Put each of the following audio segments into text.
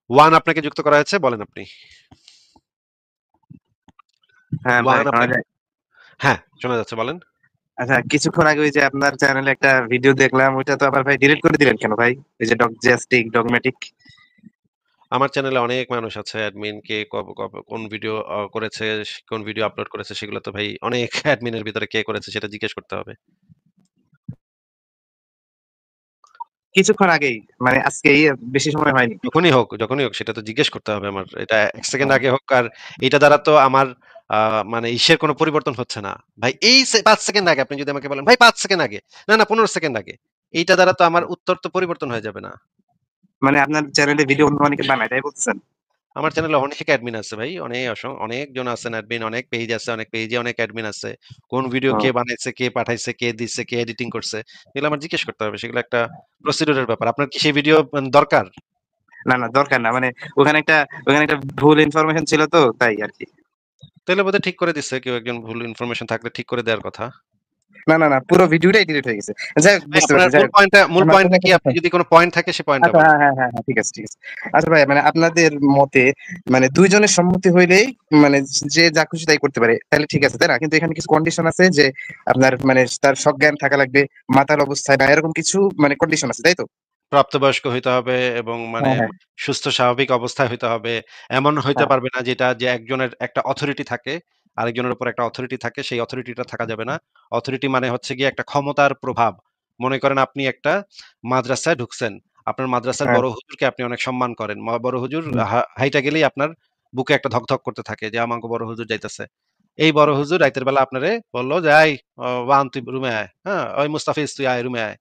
One আপনাকে যুক্ত করা হয়েছে, বলেন আপনি। হ্যাঁ ভাই, ওয়ান শোনা আপনাকে, যায়? হ্যাঁ, শোনা যাচ্ছে, বলেন। আচ্ছা, কিছুক্ষণ আগে ওই যে আপনার চ্যানেলে একটা ভিডিও দেখলাম, ওইটা তো আবার ভাই ডিলিট করে দিলেন কেন ভাই? ওই যে ডগমেটিক। আমার চ্যানেলে অনেক মানুষ আছে, অ্যাডমিন কে কোন ভিডিও করেছে, কোন ভিডিও আপলোড করেছে, সেগুলো তো ভাই অনেক অ্যাডমিনের ভিতরে কে করেছে সেটা জিজ্ঞেস করতে হবে। কিছুক্ষণ আগেই, মানে আজকেই, বেশি সময় হয়নি। যখনই হোক সেটা তো জিজ্ঞেস করতে হবে আমার। এটা ১ সেকেন্ড আগে হোক আর এটা দ্বারা তো আমার আ মানে ইসের কোনো পরিবর্তন হচ্ছে না। ভাই এই ৫ সেকেন্ড আগে আপনি যদি আমাকে বলেন, ভাই ৫ সেকেন্ড আগে, না ১৫ সেকেন্ড আগে। এইটা দ্বারা তো আমার উত্তর তো পরিবর্তন হয়ে যাবে না। মানে আপনার চ্যানেলে ভিডিও অন্য অনেকে বানায়, তাই বলতেছেন? আমার চ্যানেলে অনেক অ্যাডমিন আছে ভাই। অনেকজন আছেন অ্যাডমিন, অনেক পেজ আছে, অনেক পেজে অনেক অ্যাডমিন আছে। কোন ভিডিও ও, কে বানাইছে, কে পাঠাইছে, কে দিচ্ছে, কে এডিটিং করছে, এগুলো আমার জিজ্ঞেস করতে হবে। সেগুলো একটা প্রসিডিউর এর ব্যাপার। আপনার কি সেই ভিডিও দরকার? না না, দরকার না, মানে ওখানে একটা ওখানে একটা ভুল ইনফরমেশন ছিল তো, তাই আর কি। তাইলে বোধহয় ঠিক করে দিচ্ছে কেউ একজন, ভুল ইনফরমেশন থাকলে ঠিক করে দেওয়ার কথা। না না না, পুরো ভিডিওটাই ডিলিট হয়ে গেছে। যাই হোক, ভাই বুঝতে আপনার পারছি, যাই হোক। মূল আমার জন্য পয়েন্টটা কি? একটা আপনি কথা। যদি কোন পয়েন্ট থাকে সে পয়েন্টটা আচ্ছা, বলেন। হ্যাঁ হ্যাঁ হ্যাঁ হ্যাঁ, ঠিক আছে ঠিক আছে। আচ্ছা ভাই, মানে আপনাদের মতে, মানে দুইজনের সম্মতি হইলেই, মানে যে যা খুশি তাই করতে পারে, তাহলে ঠিক আছে তাই না? কিন্তু এখানে কিছু কন্ডিশন আছে যে আপনার মানে তার সজ্ঞান থাকা লাগবে, মাতাল অবস্থায় বা এরকম কিছু মানে কন্ডিশন আছে, তাই তো? প্রাপ্তবয়স্ক হইতে হবে এবং মানে হ্যাঁ হ্যাঁ সুস্থ স্বাভাবিক অবস্থায় হইতে হবে। এমন হইতে হ্যাঁ পারবে না যেটা যে একজনের একটা অথরিটি থাকে, আরেকজনের উপর একটা অথরিটি থাকে, সেই অথরিটিটা থাকা যাবে না। অথরিটি মানে হচ্ছে গিয়ে একটা ক্ষমতার প্রভাব। মনে করেন আপনি একটা মাদ্রাসায় ঢুকছেন। আপনার মাদ্রাসার হ্যাঁ বড় হুজুরকে আপনি অনেক সম্মান করেন। বড় হুজুর হুম, হাইটা গেলেই আপনার বুকে একটা ধক করতে থাকে যে আমাকে বড় হুজুর যাইতেছে। এই বড় হুজুর রাইতের বেলা আপনারে বলল যে, "এই ওয়ান তুই রুমে আয়। হ্যাঁ? ওই মুস্তাফিজ তুই আয় রুমে আয়।"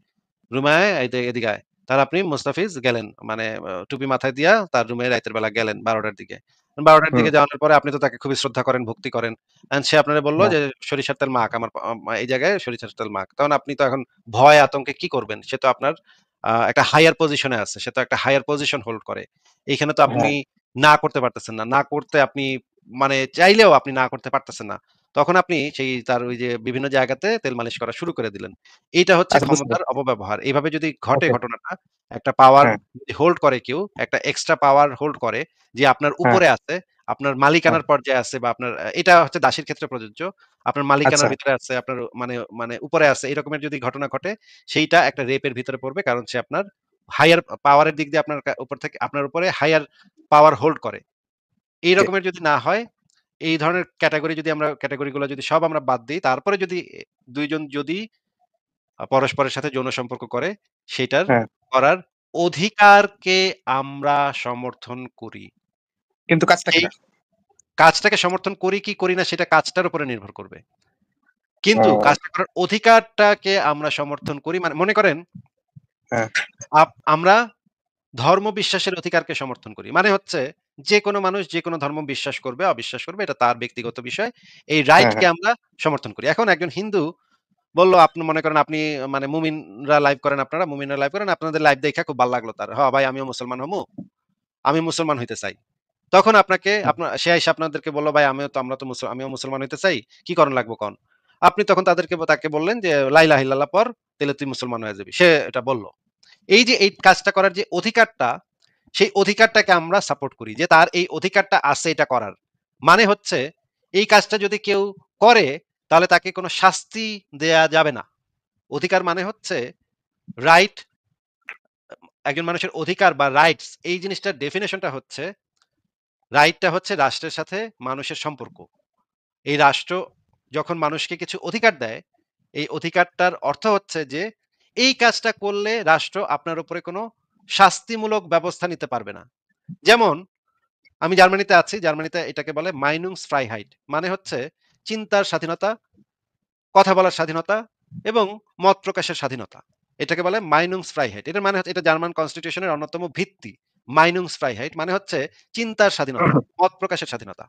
রুমে আয়, এদিকে আয়। তার আপনি মুস্তাফিজ গেলেন। মানে টুপি মাথায় দিয়া তার রুমে রাইতের বেলা গেলেন ১২ টার দিকে। ১২ টার হুম, দিকে যাওয়ার পরে আপনি তো তাকে খুবই শ্রদ্ধা করেন, ভক্তি করেন। সে আপনারে বলল হ্যাঁ, যে, "সরিষার তেল মাখ আমার এই জায়গায় সরিষার তেল মাখ।" তখন আপনি তো এখন ভয় আতঙ্কে কি করবেন? সে তো আপনার একটা হাইয়ার পজিশন এ আছে। সে তো একটা হাইয়ার পজিশন হোল্ড করে। এইখানে তো আপনি হ্যাঁ, না করতে পারতেছেন না। না করতে আপনি মানে চাইলেও আপনি না করতে পারতেছেন না। তখন আপনি সেই তার ওই যে বিভিন্ন জায়গাতে তেল মালিশ করা শুরু করে দিলেন। এইটা হচ্ছে আচ্ছা, বুঝতে ক্ষমতার পারছি। অপব্যবহার। এভাবে যদি ঘটে ওকে। ঘটনাটা, একটা পাওয়ার হ্যাঁ যদি হোল্ড করে কেউ, একটা এক্সট্রা পাওয়ার হোল্ড করে যে আপনার হ্যাঁ উপরে আছে, আপনার হ্যাঁ, মালিকানার পর্যায়ে আছে বা আপনার এটা হচ্ছে দাসীর ক্ষেত্রে প্রযোজ্য। আপনার আচ্ছা। মালিকানার ভিতরে আছে, আপনার মানে মানে উপরে আছে, এরকমের যদি ঘটনা ঘটে, সেইটা একটা রেপের ভিতরে পড়বে। কারণ সে আপনার হাইয়ার পাওয়ার এর দিক দিয়ে আপনার উপর থেকে আপনার উপরে হাইয়ার পাওয়ার হোল্ড করে। এই ওকে। রকমের যদি না হয়, এই ধরনের ক্যাটেগরি গুলো যদি সব আমরা বাদ দেই, তারপরে যদি ২ জন যদি পরস্পরের সাথে যৌন সম্পর্ক করে, সেটার হ্যাঁ, করার অধিকারকে আমরা সমর্থন করি। কিন্তু কাজটা সেই কিনা? কাজটাকে সমর্থন করি কি করি না সেটা কাজটার উপরে নির্ভর করবে। কিন্তু ও, কাজটা করার অধিকারটাকে আমরা সমর্থন করি মানে মনে করেন হ্যাঁ আমরা ধর্ম বিশ্বাসের অধিকারকে সমর্থন করি। মানে হচ্ছে যেকোনো মানুষ যেকোনো ধর্ম বিশ্বাস করবে, অবিশ্বাস করবে এটা তার ব্যক্তিগত বিষয়। এই হ্যাঁ রাইটকে হ্যাঁ আমরা সমর্থন করি। এখন একজন হিন্দু বলল আপনি মনে করেন আপনি মানে মুমিনরা লাইভ করেন আপনারা, মুমিনরা লাইভ করেন। আপনাদের লাইভ দেইখা খুব ভাল লাগলো তার। ভাই আমিও মুসলমান হমু। আমি মুসলমান হইতে চাই। তখন আপনাকে হ্যাঁ, সে আইসা আপনাদেরকে বলল, "ভাই আমিও মুসলমান হইতে চাই। কি করণ লাগবো কন?" আপনি তখন তাকে বললেন যে, "লা ইলাহা ইল্লাল্লাহ পড়, তাইলে তুই মুসলমান হয়ে যাবি।" সে এটা বলল। এই যে এই কাজটা করার যে অধিকারটা, সেই অধিকারটাকে আমরা সাপোর্ট করি যে তার এই অধিকারটা আছে এটা করার। মানে হচ্ছে এই কাজটা যদি কেউ করে তাহলে তাকে কোনো শাস্তি দেয়া যাবে না। অধিকার মানে হচ্ছে রাইট, একজন মানুষের অধিকার বা রাইটস এই জিনিসটার ডেফিনিশনটা হচ্ছে রাইটটা হচ্ছে রাষ্ট্রের সাথে মানুষের সম্পর্ক। এই রাষ্ট্র যখন মানুষকে কিছু অধিকার দেয়, এই অধিকারটার অর্থ হচ্ছে যে এই কাজটা করলে রাষ্ট্র আপনার উপরে কোনো শাস্তিমূলক ব্যবস্থা নিতে পারবে না। যেমন আমি জার্মানিতে আছি, জার্মানিতে এটাকে বলে Meinungsfreiheit মানে হচ্ছে চিন্তার স্বাধীনতা, কথা বলার স্বাধীনতা এবং মত প্রকাশের স্বাধীনতা। এটাকে বলে Meinungsfreiheit। এটার মানে হচ্ছে এটা জার্মান কনস্টিটিউশনের অন্যতম ভিত্তি। Meinungsfreiheit মানে হচ্ছে চিন্তার স্বাধীনতা, মত প্রকাশের স্বাধীনতা।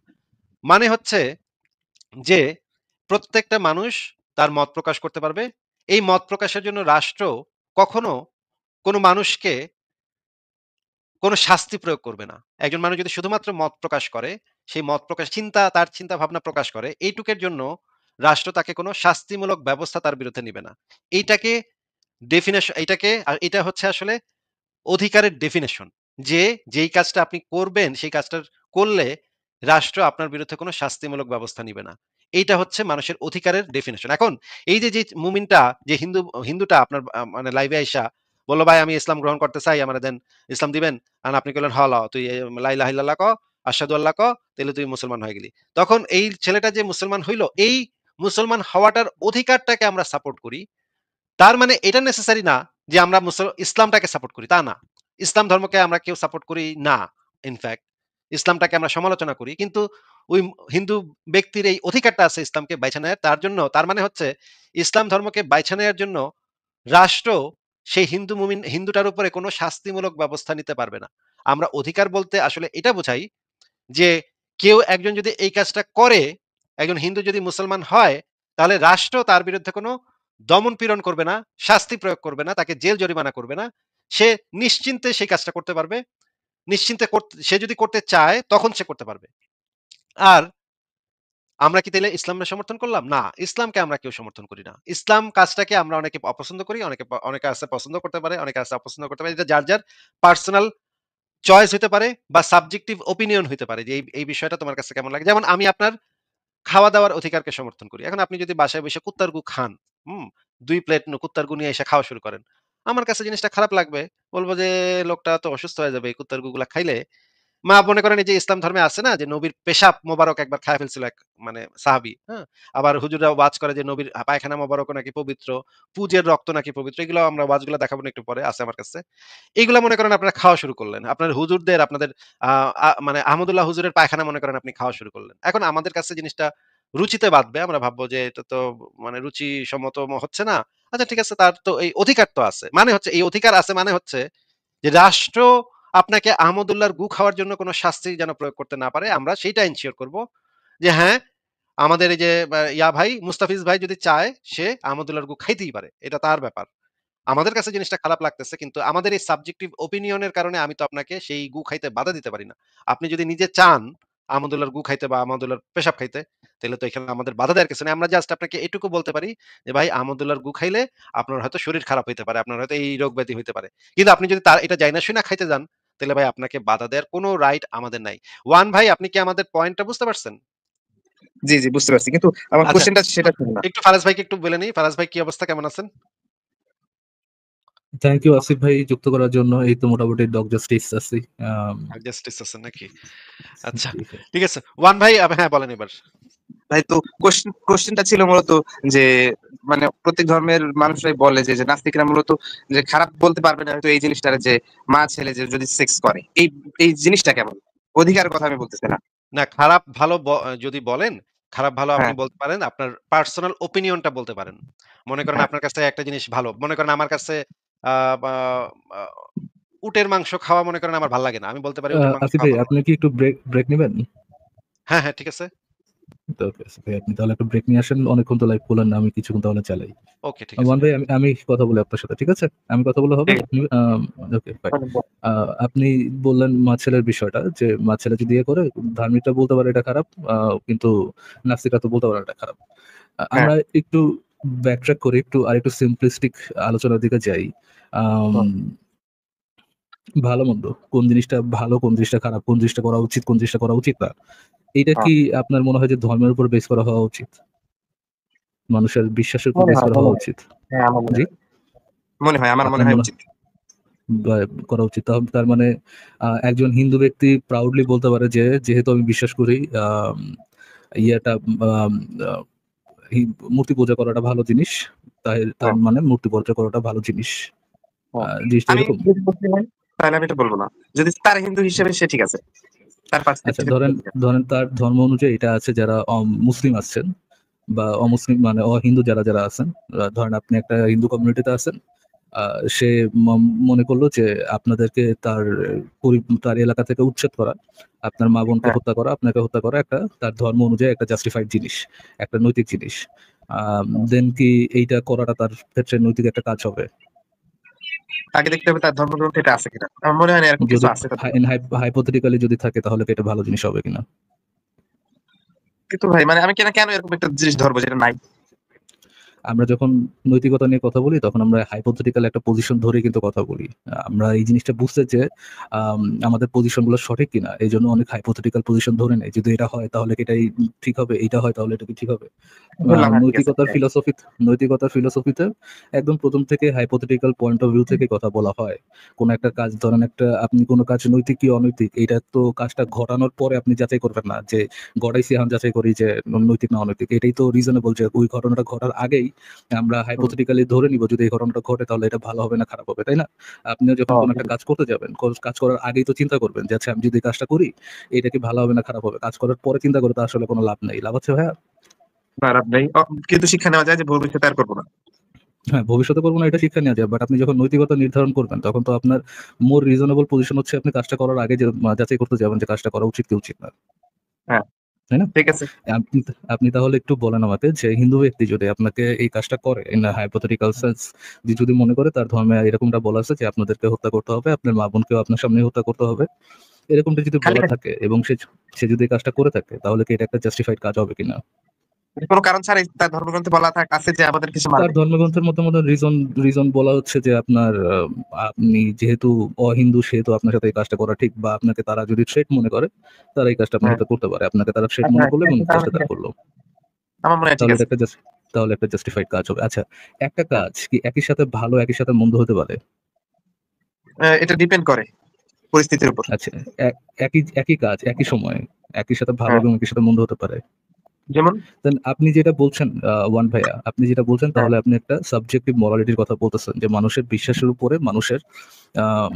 মানে হচ্ছে যে প্রত্যেকটা মানুষ তার মত প্রকাশ করতে পারবে। এই মত প্রকাশের জন্য রাষ্ট্র কখনো কোনো মানুষকে কোনো শাস্তি প্রয়োগ করবে না। একজন মানুষ যদি শুধুমাত্র মত প্রকাশ করে, সেই মত প্রকাশ তার চিন্তা ভাবনা প্রকাশ করে, এইটুকের জন্য রাষ্ট্র তাকে কোনো শাস্তিমূলক ব্যবস্থা তার বিরুদ্ধে নিবে না। এইটাকে এইটাকে এটা হচ্ছে আসলে অধিকারের ডেফিনিশন। যে যেই কাজটা আপনি করবেন সেই কাজটা করলে রাষ্ট্র আপনার বিরুদ্ধে কোনো শাস্তিমূলক ব্যবস্থা নিবে না। এইটা হচ্ছে মানুষের অধিকারের ডেফিনিশন। এখন এই যে মুমিনটা যে হিন্দুটা আপনার মানে লাইভে আইসা বলল, "ভাই আমি ইসলাম গ্রহণ করতে চাই, আমারে দেন, ইসলাম দিবেন?" আর আপনি কইলেন, "হ ল, তুই লা ইলাহা ইল্লাল্লাহ ক, আশহাদু আল্লাহ ক, তাইলে তুই মুসলমান হয়ে গেলি।" তখন এই ছেলেটা যে মুসলমান হইল, এই মুসলমান হওয়াটার অধিকারটাকে আমরা সাপোর্ট করি। তার মানে এটা নেসেসারি না যে আমরা ইসলামটাকে সাপোর্ট করি, তা না। ইসলাম ধর্মকে আমরা কেউ সাপোর্ট করি না। ইনফ্যাক্ট ইসলামটাকে আমরা সমালোচনা করি। কিন্তু ওই হিন্দু ব্যক্তির এই অধিকারটা আছে ইসলামকে বাইছা নেয়ার। তার জন্য তার মানে হচ্ছে ইসলাম ধর্মকে বাইছা নেয়ার জন্য রাষ্ট্র সেই হিন্দুটার উপরে কোনো শাস্তিমূলক ব্যবস্থা নিতে পারবে না। আমরা অধিকার বলতে আসলে এটা বোঝাই যে কেউ একজন যদি এই কাজটা করে, একজন হিন্দু যদি মুসলমান হয়, তাহলে রাষ্ট্র তার বিরুদ্ধে কোনো দমন-পীড়ন করবে না, শাস্তি প্রয়োগ করবে না, তাকে জেল জরিমানা করবে না। সে নিশ্চিন্তে সেই কাজটা করতে পারবে। নিশ্চিন্তে সে যদি করতে চায় তখন সে করতে পারবে। আর আমরা কি তাইলে ইসলামের সমর্থন করলাম? না, ইসলামকে আমরা কেউ সমর্থন করি না। ইসলাম কাজটাকে আমরা অনেকে অপছন্দ করি, অনেকে আছে পছন্দ করতে পারে, অনেকে আছে অপছন্দ করতে পারে। এটা যার পার্সোনাল চয়েস হইতে পারে বা সাবজেক্টিভ ওপিনিয়ন হইতে পারে যে এই বিষয়টা তোমার কাছে কেমন লাগে। যেমন আমি আপনার খাওয়া-দাওয়ার অধিকারকে সমর্থন করি। এখন আপনি যদি বাসায় বসে কুত্তার গু খান, হুম? ২ প্লেট কুত্তার গু নিয়ে এসে খাওয়া শুরু করেন। আমার কাছে জিনিসটা খারাপ লাগবে। বলব যে লোকটা তো অসুস্থ হয়ে যাবে এই কুত্তার গুগুলা খাইলে। মনে করেন এই যে ইসলাম ধর্মে আছে না যে নবীর পেশাব মোবারক একবার খায়া ফেলছিল এক মানে সাহাবী, হ্যাঁ? আবার হুজুররাও ওয়াজ করে যে নবীর পায়খানা মোবারকও নাকি পবিত্র, পুজের রক্ত নাকি পবিত্র। এগুলো আমরা ওয়াজগুলো দেখাবো না একটু পরে, আছে আমার কাছে। এগুলা মনে করেন আপনারা খাওয়া শুরু করলেন। আপনার হুজুরদের আপনাদের আ আ মানে আহমদুল্লাহ হুজুরের পায়খানা মনে করেন আপনি খাওয়া শুরু করলেন। এখন আমাদের কাছে জিনিসটা রুচিতে বাধবে। আমরা ভাববো যে এটা তো মানে রুচিসম্মত হচ্ছে না। আচ্ছা ঠিক আছে, তার তো এই অধিকার তো আছে। মানে হচ্ছে এই অধিকার আছে মানে হচ্ছে যে রাষ্ট্র আপনাকে আহমদুল্লাহর গু খাওয়ার জন্য কোনো শাস্তি যেন প্রয়োগ করতে না পারে। আমরা সেইটা এনশিওর করব যে হ্যাঁ, আমাদের এই যে ভাই মুস্তাফিজ ভাই যদি চায় সে আহমদুল্লাহর গু খাইতেই পারে। এটা তার ব্যাপার। আমাদের কাছে জিনিসটা খারাপ লাগতেছে কিন্তু আমাদের এই সাবজেক্টিভ ওপিনিয়ন এর কারণে আমি তো আপনাকে সেই গু খাইতে বাধা দিতে পারি না। আপনি যদি নিজে চান আহমদুল্লাহর গু খাইতে বা আহমদুল্লাহর পেশাব খাইতে, তাহলে তো এখানে আমাদের বাধা দেওয়ার কিছু নেই। আমরা জাস্ট আপনাকে এটুকু বলতে পারি যে ভাই আহমদুল্লাহর গু খাইলে আপনার হয়তো শরীর খারাপ হইতে পারে, আপনার হয়তো এই রোগ ব্যাধি হইতে পারে। কিন্তু আপনি যদি তার এটা জাইনা শুইনা খাইতে যান, তাহলে ভাই আপনাকে বাধা দেওয়ার কোনো রাইট আমাদের নাই। ওয়ান ভাই আপনি কি আমাদের পয়েন্টটা বুঝতে পারছেন? জি, জি, বুঝতে পারছি। কিন্তু আমার আচ্ছা, কোয়েশ্চেনটা সেটা ছিল না। একটু ফারাজ ভাইকে একটু বলে নিই। ফারাজ ভাই কি অবস্থা, কেমন আছেন? থ্যাংক ইউ আসিফ ভাই যুক্ত করার জন্য। এই তো মোটামুটি ডগ জাস্টিস আছি। জাস্টিস আছেন নাকি? আচ্ছা, জি ভাই। ঠিক আছে। ওয়ান ভাই হ্যাঁ, বলেন এবার। ভাই তো কোশ্চেনটা ছিল মূলত যে মানে প্রত্যেক ধর্মের মানুষরাই বলে যে নাস্তিকরা মূলত যে খারাপ বলতে পারবে না হয়তো এই জিনিসটা যে মা ছেলে যে যদি সেক্স করে এই জিনিসটা কেমন? অধিকারের কথা আমি বলতেছি না। না, খারাপ ভালো যদি বলেন, খারাপ ভালো আপনি হ্যাঁ, বলতে পারেন। আপনার পার্সোনাল ওপিনিয়নটা বলতে পারেন। মনে করেন হ্যাঁ। আপনার কাছে একটা জিনিস ভালো। মনে করেন আমার কাছে আ বা আ উটের মাংস খাওয়া মনে করেন আমার ভাল লাগে না। আমি বলতে পারি উটের মাংস আসিফ খাওয়া ভাই ভালো না। আপনি কি একটু ব্রেক নিবেন? হ্যাঁ, হ্যাঁ, ঠিক আছে। তো ওকে আসিফ ভাই আপনি তাহলে একটা ব্রেক নিয়ে আসেন। অনেকক্ষণ তো লাইভ করলেন না। আমি কিছুক্ষণ তাহলে চালাই। ওকে, ঠিক আছে ওয়ান ভাই। ভাই আমি কথা বলি আপনার সাথে। ঠিক আছে? আমি কথা বলে হবে? ঠিক আপনি ওকে ফাইন। আছে। আ আপনি বললেন মা-ছেলের বিষয়টা যে মা-ছেলে যদি ইয়ে করে ধার্মিকরা বলতে পারে এটা খারাপ। কিন্তু নাস্তিকরা তো বলতে পারে এটা খারাপ। হ্যাঁ, আমরা একটু ব্যাকট্র্যাক করি, আরেকটু সিম্পলিস্টিক আলোচনার দিকে যাই। আম হুম, ভালো-মন্দ কোন জিনিসটা ভালো, কোন জিনিসটা খারাপ, কোন জিনিসটা করা উচিত, কোন জিনিসটা করা উচিত না। এইটা হ্যাঁ। কি আপনার মনে হয় যে ধর্মের উপর বেস করা হওয়া উচিত? মানুষের বিশ্বাসের উপর মনে বেস হয়, করা মনে হওয়া হয়। উচিত? হ্যাঁ, আমার মনে জি? হয়। মনে হয়, আমার মনে আপনার হয় মনে উচিত। বা করা উচিত। তার মানে একজন হিন্দু ব্যক্তি প্রাউডলি বলতে পারে যে, যেহেতু আমি বিশ্বাস করি আম ইয়েটা আম আ হি মূর্তি পূজা করাটা ভালো জিনিস। তার হ্যাঁ, মানে মূর্তি পূজা করাটা ভালো জিনিস। হ্যাঁ। জিনিসটা আমি এরকম? যদি মুসলিম হই তাহলে আমি এটা বলব না। যদি তার হিন্দু হিসেবে সে ঠিক আছে। তার আচ্ছা পার্সপেক্টিভ এ ধরেন ঠিক আছে। ধরেন তার ধর্ম অনুযায়ী এটা আছে যারা মুসলিম আছেন বা অমুসলিম মানে অহিন্দু যারা আছেন। ধরেন আপনি একটা হিন্দু কমিউনিটিতে আছেন। আ সে মনে করল যে আপনাদেরকে তার এলাকা থেকে উচ্ছেদ করা, আপনার মা-বোনকে হ্যাঁ, হত্যা করা, আপনাকে হত্যা করা একটা তার ধর্ম অনুযায়ী একটা জাস্টিফাইড জিনিস, একটা নৈতিক জিনিস। হ্যাঁ। দেন কি এইটা করাটা তার ক্ষেত্রে নৈতিক একটা কাজ হবে? আগে দেখতে হবে তার ধর্মগ্রন্থে এটা আছে কিনা। আমার মনে হয় না এরকম কিছু যদি আছে তাদের ইন মধ্যে। হাইপোথেটিক্যালি যদি থাকে তাহলে কি এটা ভালো জিনিস হবে কিনা? কিন্তু ভাই মানে আমি কেন এরকম একটা জিনিস ধরবো যেটা নাই? আমরা যখন নৈতিকতা নিয়ে কথা বলি তখন আমরা হাইপোথেটিক্যাল একটা পজিশন ধরে কিন্তু কথা বলি। আমরা এই জিনিসটা বুঝতে যে আমাদের পজিশন গুলো সঠিক কিনা এই জন্য অনেক হাইপোথেটিক্যাল পজিশন ধরে নেই। যদি এটা হয় তাহলে কি এটাই ঠিক হবে, এটা হয় তাহলে এটা কি ঠিক হবে। বললাম, হ্যাঁ, ঠিক আছে। নৈতিকতার ফিলোসফিতে একদম প্রথম থেকে হাইপোথেটিক্যাল পয়েন্ট অফ ভিউ থেকে কথা বলা হয়। কোন একটা কাজ ধরেন আপনি কোন কাজ নৈতিক কি অনৈতিক এটা তো কাজটা ঘটানোর পরে আপনি যাচাই করবেন না যে গড়াইছি এখন যাচাই করি যে নৈতিক না অনৈতিক। এটাই তো রিজনেবল যে ওই ঘটনাটা ঘটার আগেই আমরা হাইপোথেটিক্যালি ধরে নিব যদি এই ঘটনাটা ঘটে তাহলে এটা ভালো হবে না খারাপ হবে, তাই না? আপনিও যখন কোন একটা কাজ করতে যাবেন, কাজ করার আগেই তো চিন্তা করবেন যে আচ্ছা আমি যদি এই কাজটা করি এটা কি ভালো হবে না খারাপ হবে। কাজ করার পরে চিন্তা করে তো আসলে কোনো লাভ নেই। লাভ আছে ভাইয়া? খারাপ নেই। কিন্তু শিক্ষা নেওয়া যায় যে ভবিষ্যতে আর করবো না। হ্যাঁ, ভবিষ্যতে করব না এটা শিক্ষা নেওয়া যায়। বাট আপনি যখন নৈতিকতা নির্ধারণ করবেন তখন তো আপনার মোর রিজনেবল পজিশন হচ্ছে আপনি কাজটা করার আগে যে যাচাই করতে যাবেন যে কাজটা করা উচিত কি উচিত না। হ্যাঁ, তাই না? ঠিক আছে। আপনি আপনি তাহলে একটু বলেন আমাকে যে হিন্দু ব্যক্তি যদি আপনাকে এই কাজটা করে ইন আ হাইপোথেটিক্যাল সেন্স যদি মনে করে তার ধর্মে এরকমটা বলা আছে যে আপনাদেরকে হত্যা করতে হবে, আপনার মা বোনকেও আপনার সামনে হত্যা করতে হবে। এরকমটা যদি খালি বলা থাকে এবং সে যদি এই কাজটা করে থাকে তাহলে কি এটা একটা জাস্টিফাইড কাজ হবে কিনা? কোনো কারণ ছাড়াই তার ধর্মগ্রন্থে বলা আছে যে আমাদের কিছু তার মারবে। ধর্মগ্রন্থের মধ্যে রিজন বলা হচ্ছে যে আপনার আপনি যেহেতু অহিন্দু সেহেতু আপনার সাথে এই কাজটা করা ঠিক বা আপনাকে তারা যদি থ্রেট মনে করে তারা এই কাজটা আপনার হ্যাঁ, সাথে করতে পারে। আপনাকে তারা থ্রেট আচ্ছা, মনে করলো এবং তাহলে কাজটা ঠিক তারা আছে। করলো। আমার মনে হয় ঠিক তাহলে আছে। তাহলে একটা জাস্টিফাইড কাজ হবে। আচ্ছা, একটা হ্যাঁ। কাজ কি একই সাথে ভালো একই সাথে মন্দ হতে পারে? এটা ডিপেন্ড করে পরিস্থিতির উপর। আচ্ছা, একই একই কাজ একই সময়ে একই সাথে ভালো হ্যাঁ, এবং একই সাথে মন্দ হতে পারে। যেমন দেন আপনি যেটা বলছেন ওয়ান ভাইয়া, আপনি যেটা বলছেন হ্যাঁ, তাহলে আপনি একটা সাবজেক্টিভ মোরালিটির কথা বলতেছেন যে মানুষের বিশ্বাসের উপরে মানুষের আম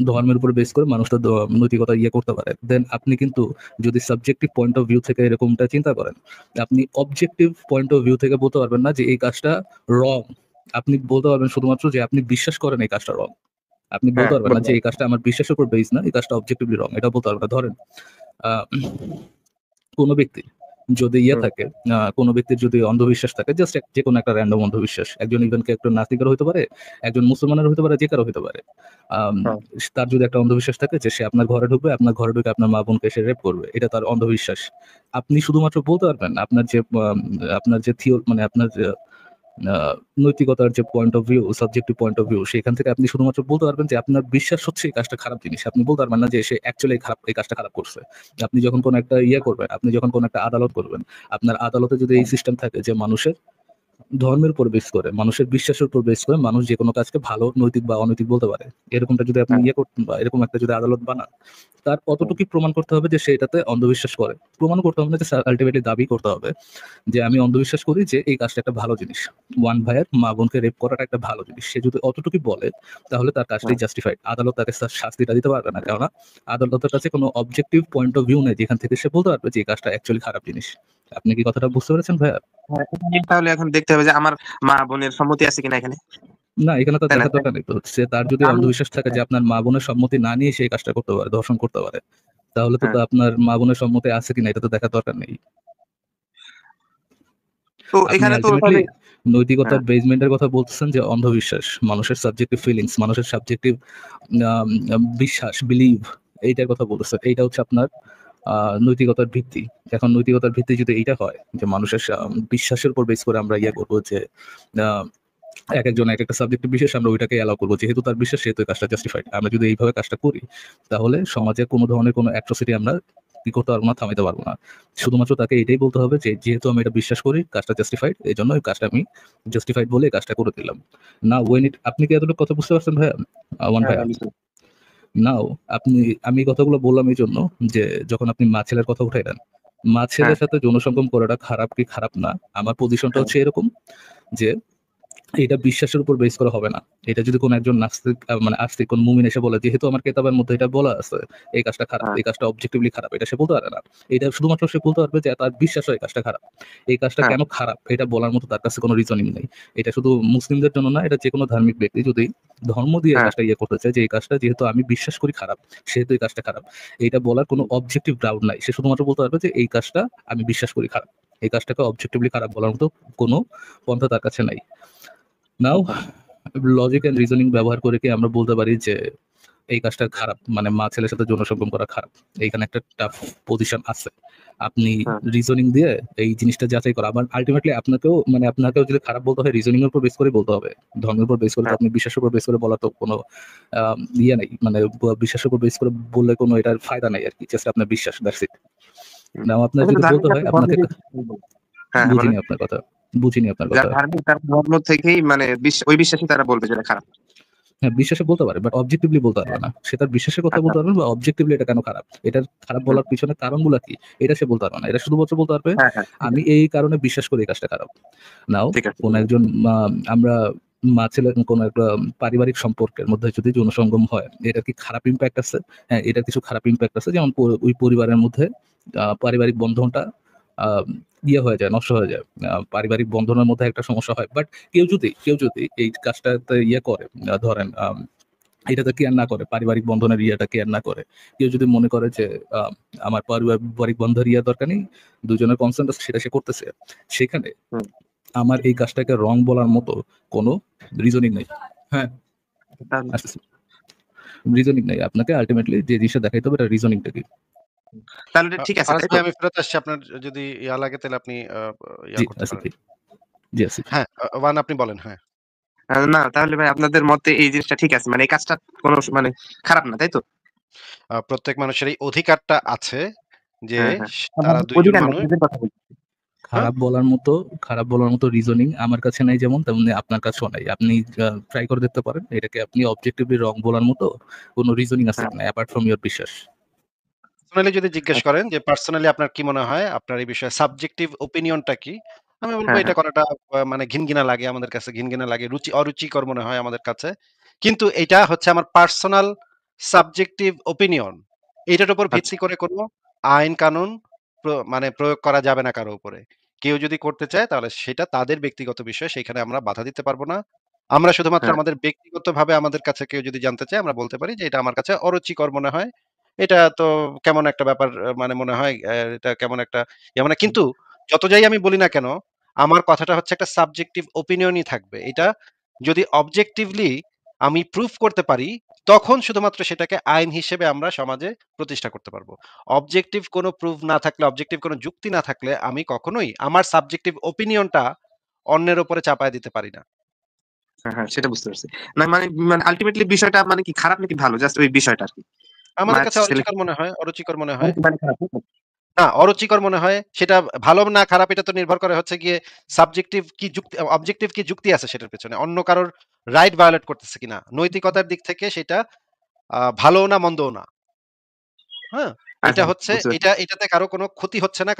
ধর্মের উপর বেস করে মানুষ তার নৈতিকতা করতে পারে। দেন আপনি কিন্তু যদি সাবজেক্টিভ পয়েন্ট অফ ভিউ থেকে এরকমটা চিন্তা করেন, আপনি অবজেক্টিভ পয়েন্ট অফ ভিউ থেকে বলতে পারবেন না যে এই কাজটা রং। আপনি বলতে পারবেন শুধুমাত্র যে আপনি বিশ্বাস করেন এই কাজটা রং। আপনি হ্যাঁ, বলতে পারবেন না বলতে যে পারো। এই কাজটা আমার বিশ্বাসের উপর বেস না, এই কাজটা অবজেক্টিভলি রং। এটা বলতে পারবেন না। ধরেন আ কোনো ব্যক্তি যদি হুম, থাকে, কোনো ব্যক্তির যদি অন্ধবিশ্বাস থাকে জাস্ট যেকোনো একটা র‍্যান্ডম অন্ধবিশ্বাস। একজন ইভেন কে একজন নাস্তিকেরও হইতে পারে, একজন মুসলমানের হইতে পারে, যে কারো হইতে পারে। আম হ্যাঁ, তার যদি একটা অন্ধবিশ্বাস থাকে যে সে আপনার ঘরে ঢুকবে, আপনার ঘরে ঢুকে আপনার মা-বোনকে সে রেপ করবে। এটা তার অন্ধবিশ্বাস। আপনি শুধুমাত্র বলতে পারবেন আপনার যে মানে আপনার যে আ নৈতিকতার যে point of view, subjective point of view সেখান থেকে আপনি শুধুমাত্র বলতে পারবেন যে আপনার বিশ্বাস হচ্ছে এই কাজটা খারাপ জিনিস। আপনি বলতে পারবেন না যে সে অ্যাকচুয়ালি এই কাজটা খারাপ করছে। আপনি যখন কোন একটা করবেন, আপনি যখন কোন একটা আদালত করবেন, আপনার আদালতে যদি এই সিস্টেম থাকে যে মানুষের ধর্মের উপর বেস করে, মানুষের বিশ্বাসের উপর বেস করে মানুষ যেকোনো কাজকে ভালো, নৈতিক বা অনৈতিক বলতে পারে। এরকমটা যদি আপনি হ্যাঁ, করতেন বা এরকম একটা যদি আদালত বানান, তার হুম, অতটুকুই প্রমাণ করতে হবে যে সে এটাতে অন্ধবিশ্বাস করে। প্রমাণ করতে হবে না যে আল্টিমেটলি দাবি করতে হবে যে আমি অন্ধবিশ্বাস করি যে এই কাজটা একটা ভালো জিনিস। ওয়ান ভাইয়ের মা-বোনকে রেপ করাটা একটা ভালো জিনিস। সে যদি অতটুকুই বলে তাহলে তার কাজটাই হ্যাঁ। জাস্টিফাইড। আদালত তাকে শাস্তিটা দিতে পারবে না। কেননা আদালতের কাছে কোনো অবজেক্টিভ পয়েন্ট অফ ভিউ নেই যেখান থেকে সে বলতে পারবে যে এই কাজটা অ্যাকচুয়ালি খারাপ জিনিস। আপনি কি কথাটা বুঝতে পেরেছেন ভাইয়া? হ্যাঁ, তাহলে এখন দেখতে হবে যে আমার মা বোনের সম্মতি আছে কিনা এখানে, না, এখানে তার তাই না? দেখার দরকার নেই তো। তার যদি আমি অন্ধবিশ্বাস থাকে যে হ্যাঁ, আপনার মা-বোনের সম্মতি না নিয়ে সে এই কাজটা করতে পারে, ধর্ষণ করতে পারে। তাহলে তো হ্যাঁ। আপনার মা-বোনের সম্মতি আছে কিনা এটা তো দেখার দরকার নেই। তো আপনি এখানে তো আল্টিমেটলি তাহলে হ্যাঁ, নৈতিকতার বেসমেন্ট এর কথা বলতেছেন যে অন্ধবিশ্বাস, মানুষের সাবজেক্টিভ ফিলিংস, মানুষের সাবজেক্টিভ আম বিশ্বাস, বিলিভ এইটার কথা বলতেছেন। এইটা হচ্ছে আপনার আ নৈতিকতার ভিত্তি। এখন নৈতিকতার ভিত্তি যদি এইটা হয় যে মানুষের বিশ্বাসের উপর বেস করে আমরা করব যে আ একেকজন একেকটা সাবজেক্টিভ বিশেষ আমরা ওইটাকে এলাও করব। যেহেতু তার বিশ্বাস সেহেতু এই কাজটা জাস্টিফাইড। আমরা যদি এইভাবে কাজটা করি তাহলে সমাজে কোন ধরনের কোন অ্যাট্রসিটি আমরা কি করতে পারবো না, থামাইতে পারবো না। শুধুমাত্র তাকে এটাই বলতে হবে যে যেহেতু আমি এটা বিশ্বাস করি কাজটা জাস্টিফাইড এজন্য এই কাজটা আমি জাস্টিফাইড বলে এই কাজটা করে দিলাম। নাও when it আপনি কি এতটুকু কথা বুঝতে পারছেন ভাইয়া? ওয়ান হ্যাঁ, ভাইয়া? বুঝতে নাও আমি এই কথাগুলো বললাম এইজন্য যে যখন আপনি মা-ছেলের কথা উঠাইলেন, হ্যাঁ, মা-ছেলের সাথে যৌন সঙ্গম করাটা খারাপ কি খারাপ না? আমার পজিশনটা হ্যাঁ, হচ্ছে এরকম যে এটা বিশ্বাসের উপর বেস করা হবে না। এটা যদি কোন একজন নাস্তিক মানে আস্তিক কোন মুমিন এসে বলে যেহেতু আমার কেতাবের মধ্যে এটা বলা আছে, এই কাজটা খারাপ, হ্যাঁ, এই কাজটা অবজেক্টিভলি খারাপ। এটা সে বলতে পারে না। এটা শুধুমাত্র সে বলতে পারবে যে তার বিশ্বাস হয় এই কাজটা খারাপ। এই কাজটা হ্যাঁ, কেন খারাপ এটা বলার মতো তার কাছে কোন রিজনিং নেই। এটা শুধু মুসলিমদের জন্য না, এটা যেকোনো ধার্মিক ব্যক্তি যদি ধর্ম দিয়ে এই হ্যাঁ, কাজটা করতে চায় যে এই কাজটা যেহেতু আমি বিশ্বাস করি খারাপ, সেহেতু এই কাজটা খারাপ। এইটা বলার কোন অবজেক্টিভ গ্রাউন্ড নাই। সে শুধুমাত্র বলতে পারবে যে এই কাজটা আমি বিশ্বাস করি খারাপ। এই কাজটাকে অবজেক্টিভলি খারাপ বলার মতো কোন পন্থা তার কাছে নাই। নাও আচ্ছা, লজিক এন্ড রিজনিং ব্যবহার করে কি আমরা বলতে পারি যে এই কাজটা খারাপ, মানে মা ছেলের সাথে যৌন সঙ্গম করা খারাপ, এইখানে একটা টাফ পজিশন আছে। আপনি হ্যাঁ। রিজনিং দিয়ে এই জিনিসটা যাচাই করা, আবার আলটিমেটলি আপনাকেও যদি খারাপ বলতে হয় রিজনিং এর উপর বেস করে বলতে হবে। ধর্মের উপর বেস করে তো হ্যাঁ। আপনি বিশ্বাসের উপর বেস করে বলা তো কোনো ইয়ে নেই, মানে বিশ্বাসের উপর বেস করে বললে কোনো এটার ফায়দা নাই আর কি, জাস্ট আপনার বিশ্বাস, দ্যাটস ইট। নাও আপনার কিন্তু যদি ধার্মিক বলতে হয় আপনি আপনাকে, হ্যাঁ, হ্যাঁ, বলেন। বুঝিনি আপনার কথা, বুঝিনি আপনার যারা কথা। ধার্মিক তারা ধর্ম থেকেই মানে ওই বিশ্বাসী তারা বলবে যেটা খারাপ। হ্যাঁ, বিশ্বাসে বলতে পারে, বাট অবজেক্টিভলি বলতে পারবে না। সে তার বিশ্বাসের কথা আচ্ছা। বলতে পারবে, বা অবজেক্টিভলি এটা কেন খারাপ, এটার খারাপ বলার পিছনে কারণগুলো কি, এটা সে বলতে পারবে না। এটা শুধুমাত্র বলতে পারবে হ্যাঁ, হ্যাঁ, আমি এই কারণে বিশ্বাস করি এই কাজটা খারাপ। নাও ঠিক আছে। কোন একজন আমরা মা ছেলে কোন একটা পারিবারিক সম্পর্কের মধ্যে যদি যৌন সঙ্গম হয়, এটা কি খারাপ ইম্প্যাক্ট আছে? হ্যাঁ, এটার কিছু খারাপ ইম্প্যাক্ট আছে, যেমন ওই পরিবারের মধ্যে পারিবারিক বন্ধনটা আহ ইয়ে হয়ে যায়, নষ্ট হয়ে যায়। পারিবারিক বন্ধনের মধ্যে একটা সমস্যা হয়। বাট কেউ যদি এই কাজটাতে ইয়ে করে, ধরেন এটাতে কেয়ার না করে, পারিবারিক বন্ধনের ইয়েটা কেয়ার না করে, কেউ যদি মনে করে যে আহ, আমার পারিবারিক বন্ধনের ইয়ে দরকার নেই, দুজনের কনসেন্ট আছে, সেটা সে করতেছে, সেখানে হুম। আমার এই কাজটাকে রং বলার মতো কোনো রিজনিং নেই। হ্যাঁ, রিজনিং নেই। আপনাকে আলটিমেটলি যে জিনিসটা দেখাইতে হবে, এটা রিজনিংটা কি। তাহলে এটা ঠিক আছে, ফারাজ তাই তো? ভাই আমি ফেরত আসছি। আপনার যদি ইয়া লাগে তাহলে আপনি ইয়া জি করতে আসিফ পারেন। ভাই, জি আসিফ। হ্যাঁ, ওয়ান আপনি বলেন। হ্যাঁ। না তাহলে ভাই আপনাদের মতে এই জিনিসটা ঠিক আছে, মানে এই কাজটা কোনো মানে খারাপ না, তাই তো? প্রত্যেক মানুষের এই অধিকারটা আছে যে হ্যাঁ, হ্যাঁ। তারা ২ জন অধিকার না, মানুষ নিজের কথা বলছি। হ্যাঁ? খারাপ বলার মতো রিজনিং আমার কাছে নাই, যেমন তেমনি আপনার কাছেও নাই। আপনি ট্রাই করে দেখতে পারেন এটাকে আপনি অবজেক্টিভলি রং বলার মতো কোনো রিজনিং আছে হ্যাঁ, কিনা অ্যাপার্ট ফ্রম ইওর বিশ্বাস। পার্সোনালি যদি জিজ্ঞেস আচ্ছা। করেন যে পার্সোনালি আপনার কি মনে হয়? আপনার এই বিষয়ে সাবজেক্টিভ ওপিনিয়নটা কি? আমি বলব হ্যাঁ, এটা হ্যাঁ। করাটা মানে ঘিনঘিনা লাগে আমাদের কাছে, ঘিনঘিনা লাগে, অরুচিকর মনে হয় আমাদের কাছে। কিন্তু এটা হচ্ছে আমার পার্সোনাল সাবজেক্টিভ ওপিনিয়ন। এটার উপর আচ্ছা। ভিত্তি করে কোন আইন কানুন মানে প্রয়োগ করা যাবে না কারো উপরে। কেউ যদি করতে চায় তাহলে সেটা তাদের ব্যক্তিগত বিষয়। সেখানে আমরা বাধা দিতে পারব না। আমরা শুধুমাত্র হ্যাঁ, আমাদের ব্যক্তিগতভাবে আমাদের কাছে কেউ যদি জানতে চায় আমরা বলতে পারি যে এটা আমার কাছে অরুচিকর মনে হয়। এটা তো কেমন একটা ব্যাপার, মানে মনে হয় এটা কেমন একটা মানে, কিন্তু যত যাই আমি বলি না কেন, আমার কথাটা হচ্ছে একটা সাবজেক্টিভ ওপিনিয়নই থাকবে। এটা যদি অবজেক্টিভলি আমি প্রুফ করতে পারি, তখন শুধুমাত্র সেটাকে আইন হিসেবে আমরা সমাজে প্রতিষ্ঠা করতে পারবো। অবজেক্টিভ কোনো প্রুফ না থাকলে, অবজেক্টিভ কোনো যুক্তি না থাকলে আমি কখনোই আমার সাবজেক্টিভ ওপিনিয়নটা অন্যের উপরে চাপায় দিতে পারি না। হ্যাঁ, হ্যাঁ, সেটা বুঝতে পারছি। না মানে মানে আল্টিমেটলি বিষয়টা মানে কি খারাপ নাকি ভালো? জাস্ট ওই বিষয়টা আরকি। মা আমাদের কাছে ছেলে অরুচিকর মনে হয়, অরুচিকর মনে হয়। মানে খারাপ, তাই তো? না, অরুচিকর মনে হয়। সেটা ভালো না খারাপ এটা তো নির্ভর করে হচ্ছে গিয়ে সাবজেক্টিভ কি যুক্তি, অবজেক্টিভ কি যুক্তি আছে সেটার পেছনে। অন্য কারোর রাইট ভায়োলেট করতেছে কিনা। নৈতিকতার দিক থেকে সেটা ভালোও না মন্দও না। হ্যাঁ? এটা আচ্ছা, হচ্ছে বুঝতে পারছি। এটাতে কারো কোনো ক্ষতি হচ্ছে না,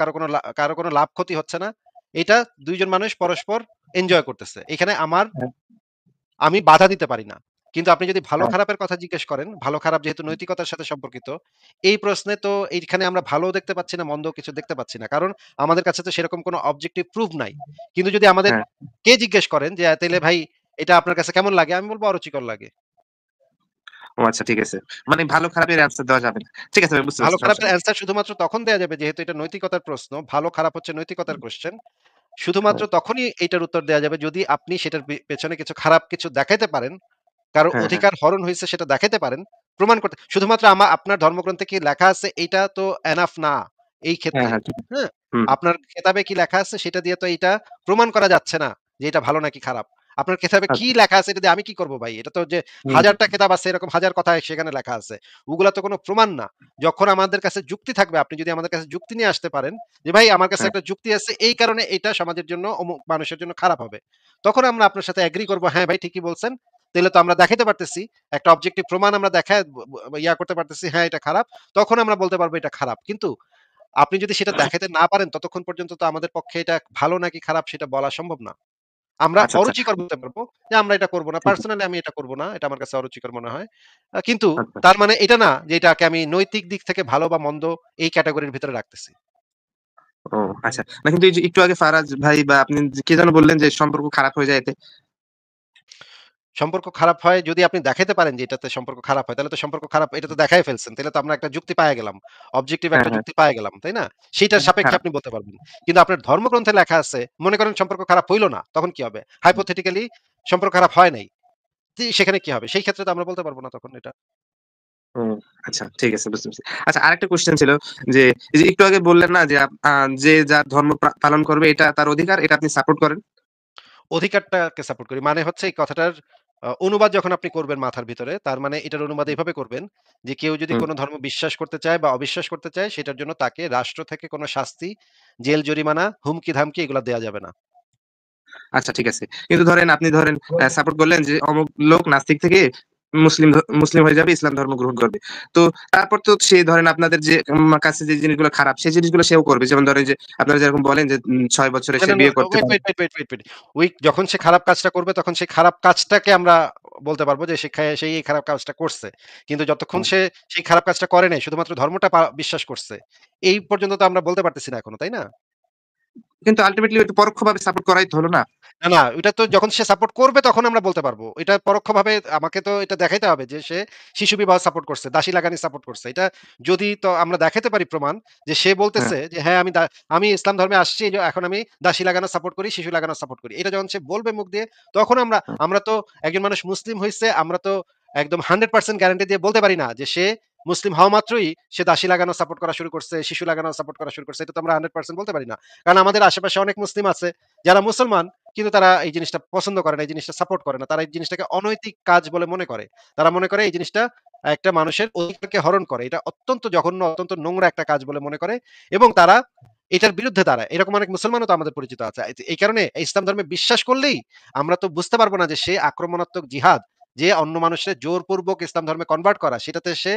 কারো কোনো লাভ ক্ষতি হচ্ছে না। এটা ২ জন মানুষ পরস্পর এনজয় করতেছে। এখানে হ্যাঁ, আমি বাধা দিতে পারি না। কিন্তু আপনি যদি ভালো হ্যাঁ, খারাপের কথা জিজ্ঞেস করেন, ভালো খারাপ যেহেতু নৈতিকতার সাথে সম্পর্কিত, এই প্রশ্নে তো এইখানে আমরা ভালোও দেখতে পাচ্ছি না, মন্দও কিছু দেখতে পাচ্ছি না। কারণ আমাদের কাছে তো সেরকম কোনো অবজেক্টিভ প্রুফ নাই। কিন্তু যদি আমাদের হ্যাঁ। কে জিজ্ঞেস করেন যে, "তাইলে ভাই এটা আপনার কাছে কেমন লাগে?" আমি বলব, "অরুচিকর লাগে।" ও আচ্ছা, ঠিক আছে। মানে ভালো খারাপের অ্যান্সার দেওয়া যাবে না। ঠিক আছে ভাই, বুঝতে ভালো পারছি, সমস্যা খারাপের নেই। অ্যান্সার শুধুমাত্র তখন দেয়া যাবে যেহেতু এটা নৈতিকতার প্রশ্ন। ভালো খারাপ হচ্ছে নৈতিকতার কোয়েশ্চেন। শুধুমাত্র হ্যাঁ, তখনই এইটার উত্তর দেয়া যাবে যদি আপনি সেটার পেছনে কিছু খারাপ কিছু দেখাইতে পারেন, কারো হ্যাঁ, হ্যাঁ, অধিকার হরণ হইছে সেটা দেখাইতে পারেন, প্রমাণ করতে শুধুমাত্র আপনার ধর্মগ্রন্থে কি লেখা আছে এইটা তো এনাফ না এই হ্যাঁ, ক্ষেত্রে। হ্যাঁ, ঠিক আছে। হ্যাঁ? হুম, আপনার কেতাবে কি লেখা আছে সেটা দিয়ে তো এইটা প্রমাণ করা যাচ্ছে না যে এটা ভালো নাকি খারাপ। আপনার কেতাবে কি আচ্ছা, লেখা আছে এটা দিয়ে আমি কি করব ভাই? এটা তো যে হুম, হাজারটা কেতাব আছে এরকম হাজার কথা সেখানে লেখা আছে। ওগুলা তো কোনো প্রমাণ না। যখন আমাদের কাছে যুক্তি থাকবে, আপনি যদি আমাদের কাছে যুক্তি নিয়ে আসতে পারেন যে ভাই আমার কাছে হ্যাঁ, একটা যুক্তি আছে এই কারণে এটা সমাজের জন্য অমুক মানুষের জন্য খারাপ হবে। তখন আমরা আপনার সাথে এগ্রি করব, হ্যাঁ ভাই ঠিকই বলছেন। তাইলে তো আমরা দেখাইতে পারতেছি। একটা অবজেক্টিভ প্রমাণ আমরা দেখায় ইয়া করতে পারতেছি, হ্যাঁ এটা খারাপ। তখন আমরা বলতে পারবো এটা খারাপ। কিন্তু আপনি যদি সেটা দেখাইতে না পারেন ততক্ষণ পর্যন্ত তো আমাদের পক্ষে এটা ভালো নাকি খারাপ সেটা বলা সম্ভব না। আমরা আচ্ছা, আচ্ছা, অরুচিকর বলতে পারবো যে আমরা এটা করব না। ঠিক আছে। পার্সোনালি আমি এটা করব না। এটা আমার কাছে অরুচিকর মনে হয়। কিন্তু আচ্ছা। তার মানে এটা না যে এটাকে আমি নৈতিক দিক থেকে ভালো বা মন্দ এই ক্যাটেগরির ভিতরে রাখতেছি। ও আচ্ছা। না কিন্তু এই যে একটু আগে ফারাজ ভাই বা আপনি কে যেন বললেন যে সম্পর্ক খারাপ হয়ে যায় এতে। সম্পর্ক খারাপ হয় যদি আপনি দেখাইতে পারেন যে এটাতে সম্পর্ক খারাপ হয়, তাহলে তো সম্পর্ক খারাপ এটা তো দেখাই ফেলছেন। তাইলে তো আমরা একটা যুক্তি পাইয়া গেলাম। অবজেক্টিভ হ্যাঁ, একটা হ্যাঁ, যুক্তি পাইয়া গেলাম, তাই না? সেটার সাপেক্ষে খারাপ। আপনি বলতে পারবেন। কিন্তু আপনার ধর্মগ্রন্থে লেখা আছে, মনে করেন সম্পর্ক খারাপ হইল না, তখন কি হবে? হাইপোথেটিক্যালি সম্পর্ক খারাপ হয় নাই। সেখানে কি হবে? সেই ক্ষেত্রে তো আমরা বলতে পারব না তখন এটা। হুম, আচ্ছা ঠিক আছে, বুঝতে পারছি। আচ্ছা, আরেকটা কোয়েশ্চেন ছিল যে, এই যে একটু আগে বললেন না যে যে যার ধর্ম পালন করবে এটা তার অধিকার, এটা আপনি সাপোর্ট করেন? অধিকারটাকে সাপোর্ট করি। মানে হচ্ছে এই কথাটার অনুবাদ যখন আপনি করবেন মাথার ভিতরে, তার মানে এটার অনুবাদ হুম, এভাবে করবেন যে কেউ যদি হুম। কোন ধর্ম বিশ্বাস করতে চায় বা অবিশ্বাস করতে চায় সেটার জন্য তাকে রাষ্ট্র থেকে কোন শাস্তি, জেল জরিমানা, হুমকি-ধামকি এগুলা দেয়া যাবে না। আচ্ছা ঠিক আছে। কিন্তু ধরেন আপনি ধরেন সাপোর্ট করলেন যে অমুক লোক নাস্তিক থেকে মুসলিম হয়ে যাবে, ইসলাম ধর্ম গ্রহণ করবে। তো তারপর তো সে ধরেন আপনাদের যে কাছে যে জিনিসগুলো খারাপ, সেই জিনিসগুলো সেও করবে। যেমন ধরেন যে আপনারা যেরকম বলেন যে ৬ বছরে না, সে না, না, বিয়ে করতে ওয়েট, পারে। Wait, wait, wait, wait, wait. যখন সে খারাপ কাজটা করবে তখন সেই খারাপ কাজটাকে আমরা বলতে পারবো যে সে এই খারাপ কাজটা করছে। কিন্তু যতক্ষণ হুম। সে সেই খারাপ কাজটা করে নাই, শুধুমাত্র ধর্মটা বিশ্বাস করছে। এই পর্যন্ত তো আমরা বলতে পারতেছি না এখনো, তাই না? কিন্তু আল্টিমেটলি ওটা পরোক্ষভাবে সাপোর্ট করাই তো হলো না? না, না, ওইটা তো যখন সে সাপোর্ট করবে তখন আমরা বলতে পারবো। এটা পরোক্ষভাবে আমাকে তো এটা দেখাইতে হবে যে সে শিশু বিবাহ সাপোর্ট করছে, দাসী লাগানি সাপোর্ট করছে। এটা যদি তো আমরা দেখাতে পারি প্রমাণ যে সে হ্যাঁ, বলতেছে যে হ্যাঁ, আমি ইসলাম ধর্মে আসছি এইজ এখন আমি দাসী লাগানো সাপোর্ট করি, শিশু লাগানো সাপোর্ট করি। এটা যখন সে বলবে মুখ দিয়ে তখন আমরা হ্যাঁ, আমরা তো একজন মানুষ মুসলিম হইছে আমরা তো একদম 100% গ্যারান্টি দিয়ে বলতে পারি না যে সে মুসলিম হওয়া মাত্রই সে দাসী লাগানো সাপোর্ট করা শুরু করছে, শিশু লাগানো সাপোর্ট করা শুরু করছে। এটা তো আমরা 100% বলতে পারি না। কারণ আমাদের আশেপাশে অনেক মুসলিম আছে যারা মুসলমান কিন্তু তারা এই জিনিসটা পছন্দ করে না, এই জিনিসটা সাপোর্ট করে না। তারা এই জিনিসটাকে অনৈতিক কাজ বলে মনে করে। তারা মনে করে এই জিনিসটা একটা মানুষের অধিকারকে হরণ করে। এটা অত্যন্ত জঘন্য, অত্যন্ত নোংরা একটা কাজ বলে মনে করে এবং তারা এটার বিরুদ্ধে দাঁড়ায়। এরকম অনেক মুসলমানও তো আমাদের পরিচিত আছে। এই কারণে ইসলাম ধর্মে বিশ্বাস করলেই আমরা তো বুঝতে পারব না যে সে আক্রমণাত্মক জিহাদ, যে অন্য মানুষের জোরপূর্বক ইসলাম ধর্মে কনভার্ট করা, সেটাতে সে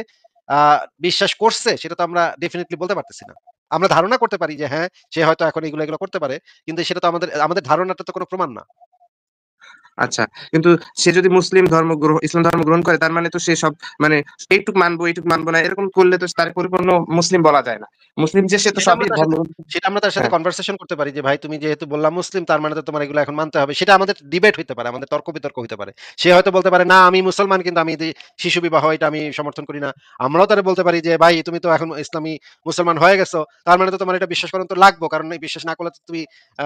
আ বিশ্বাস করছে, সেটা তো আমরা ডেফিনিটলি বলতে পারতেছি না। আমরা ধারণা করতে পারি যে হ্যাঁ, সে হয়তো এখন এগুলো করতে পারে। কিন্তু সেটা তো আমাদের ধারণাটা তো কোনো প্রমাণ না। আচ্ছা। কিন্তু সে যদি ইসলাম ধর্ম গ্রহণ করে, তার মানে তো সে সব মানে এইটুক মানবো না, এরকম করলে তো তার পরিপূর্ণ মুসলিম বলা যায় না। মুসলিম যে সে তো সেটা আমরা সবই তার ধর্ম। সাথে সেটা আমরা তার সাথে হ্যাঁ, কনভারসেশন করতে পারি যে, "ভাই তুমি যেহেতু বললা মুসলিম তার মানে তো তোমার এগুলো এখন মানতে হবে।" সেটা আমাদের ডিবেট হইতে পারে, আমাদের তর্ক-বিতর্ক হইতে পারে। সে হয়তো বলতে পারে, "না আমি মুসলমান কিন্তু আমি শিশু বিবাহ এটা আমি সমর্থন করি না।" আমরাও তারে বলতে পারি যে, "ভাই তুমি তো এখন ইসলামী মুসলমান হয়ে গেছো। তার মানে তো তোমার এটা বিশ্বাস করানো তো লাগবো। কারণ এই বিশ্বাস না করলে তো তুমি আ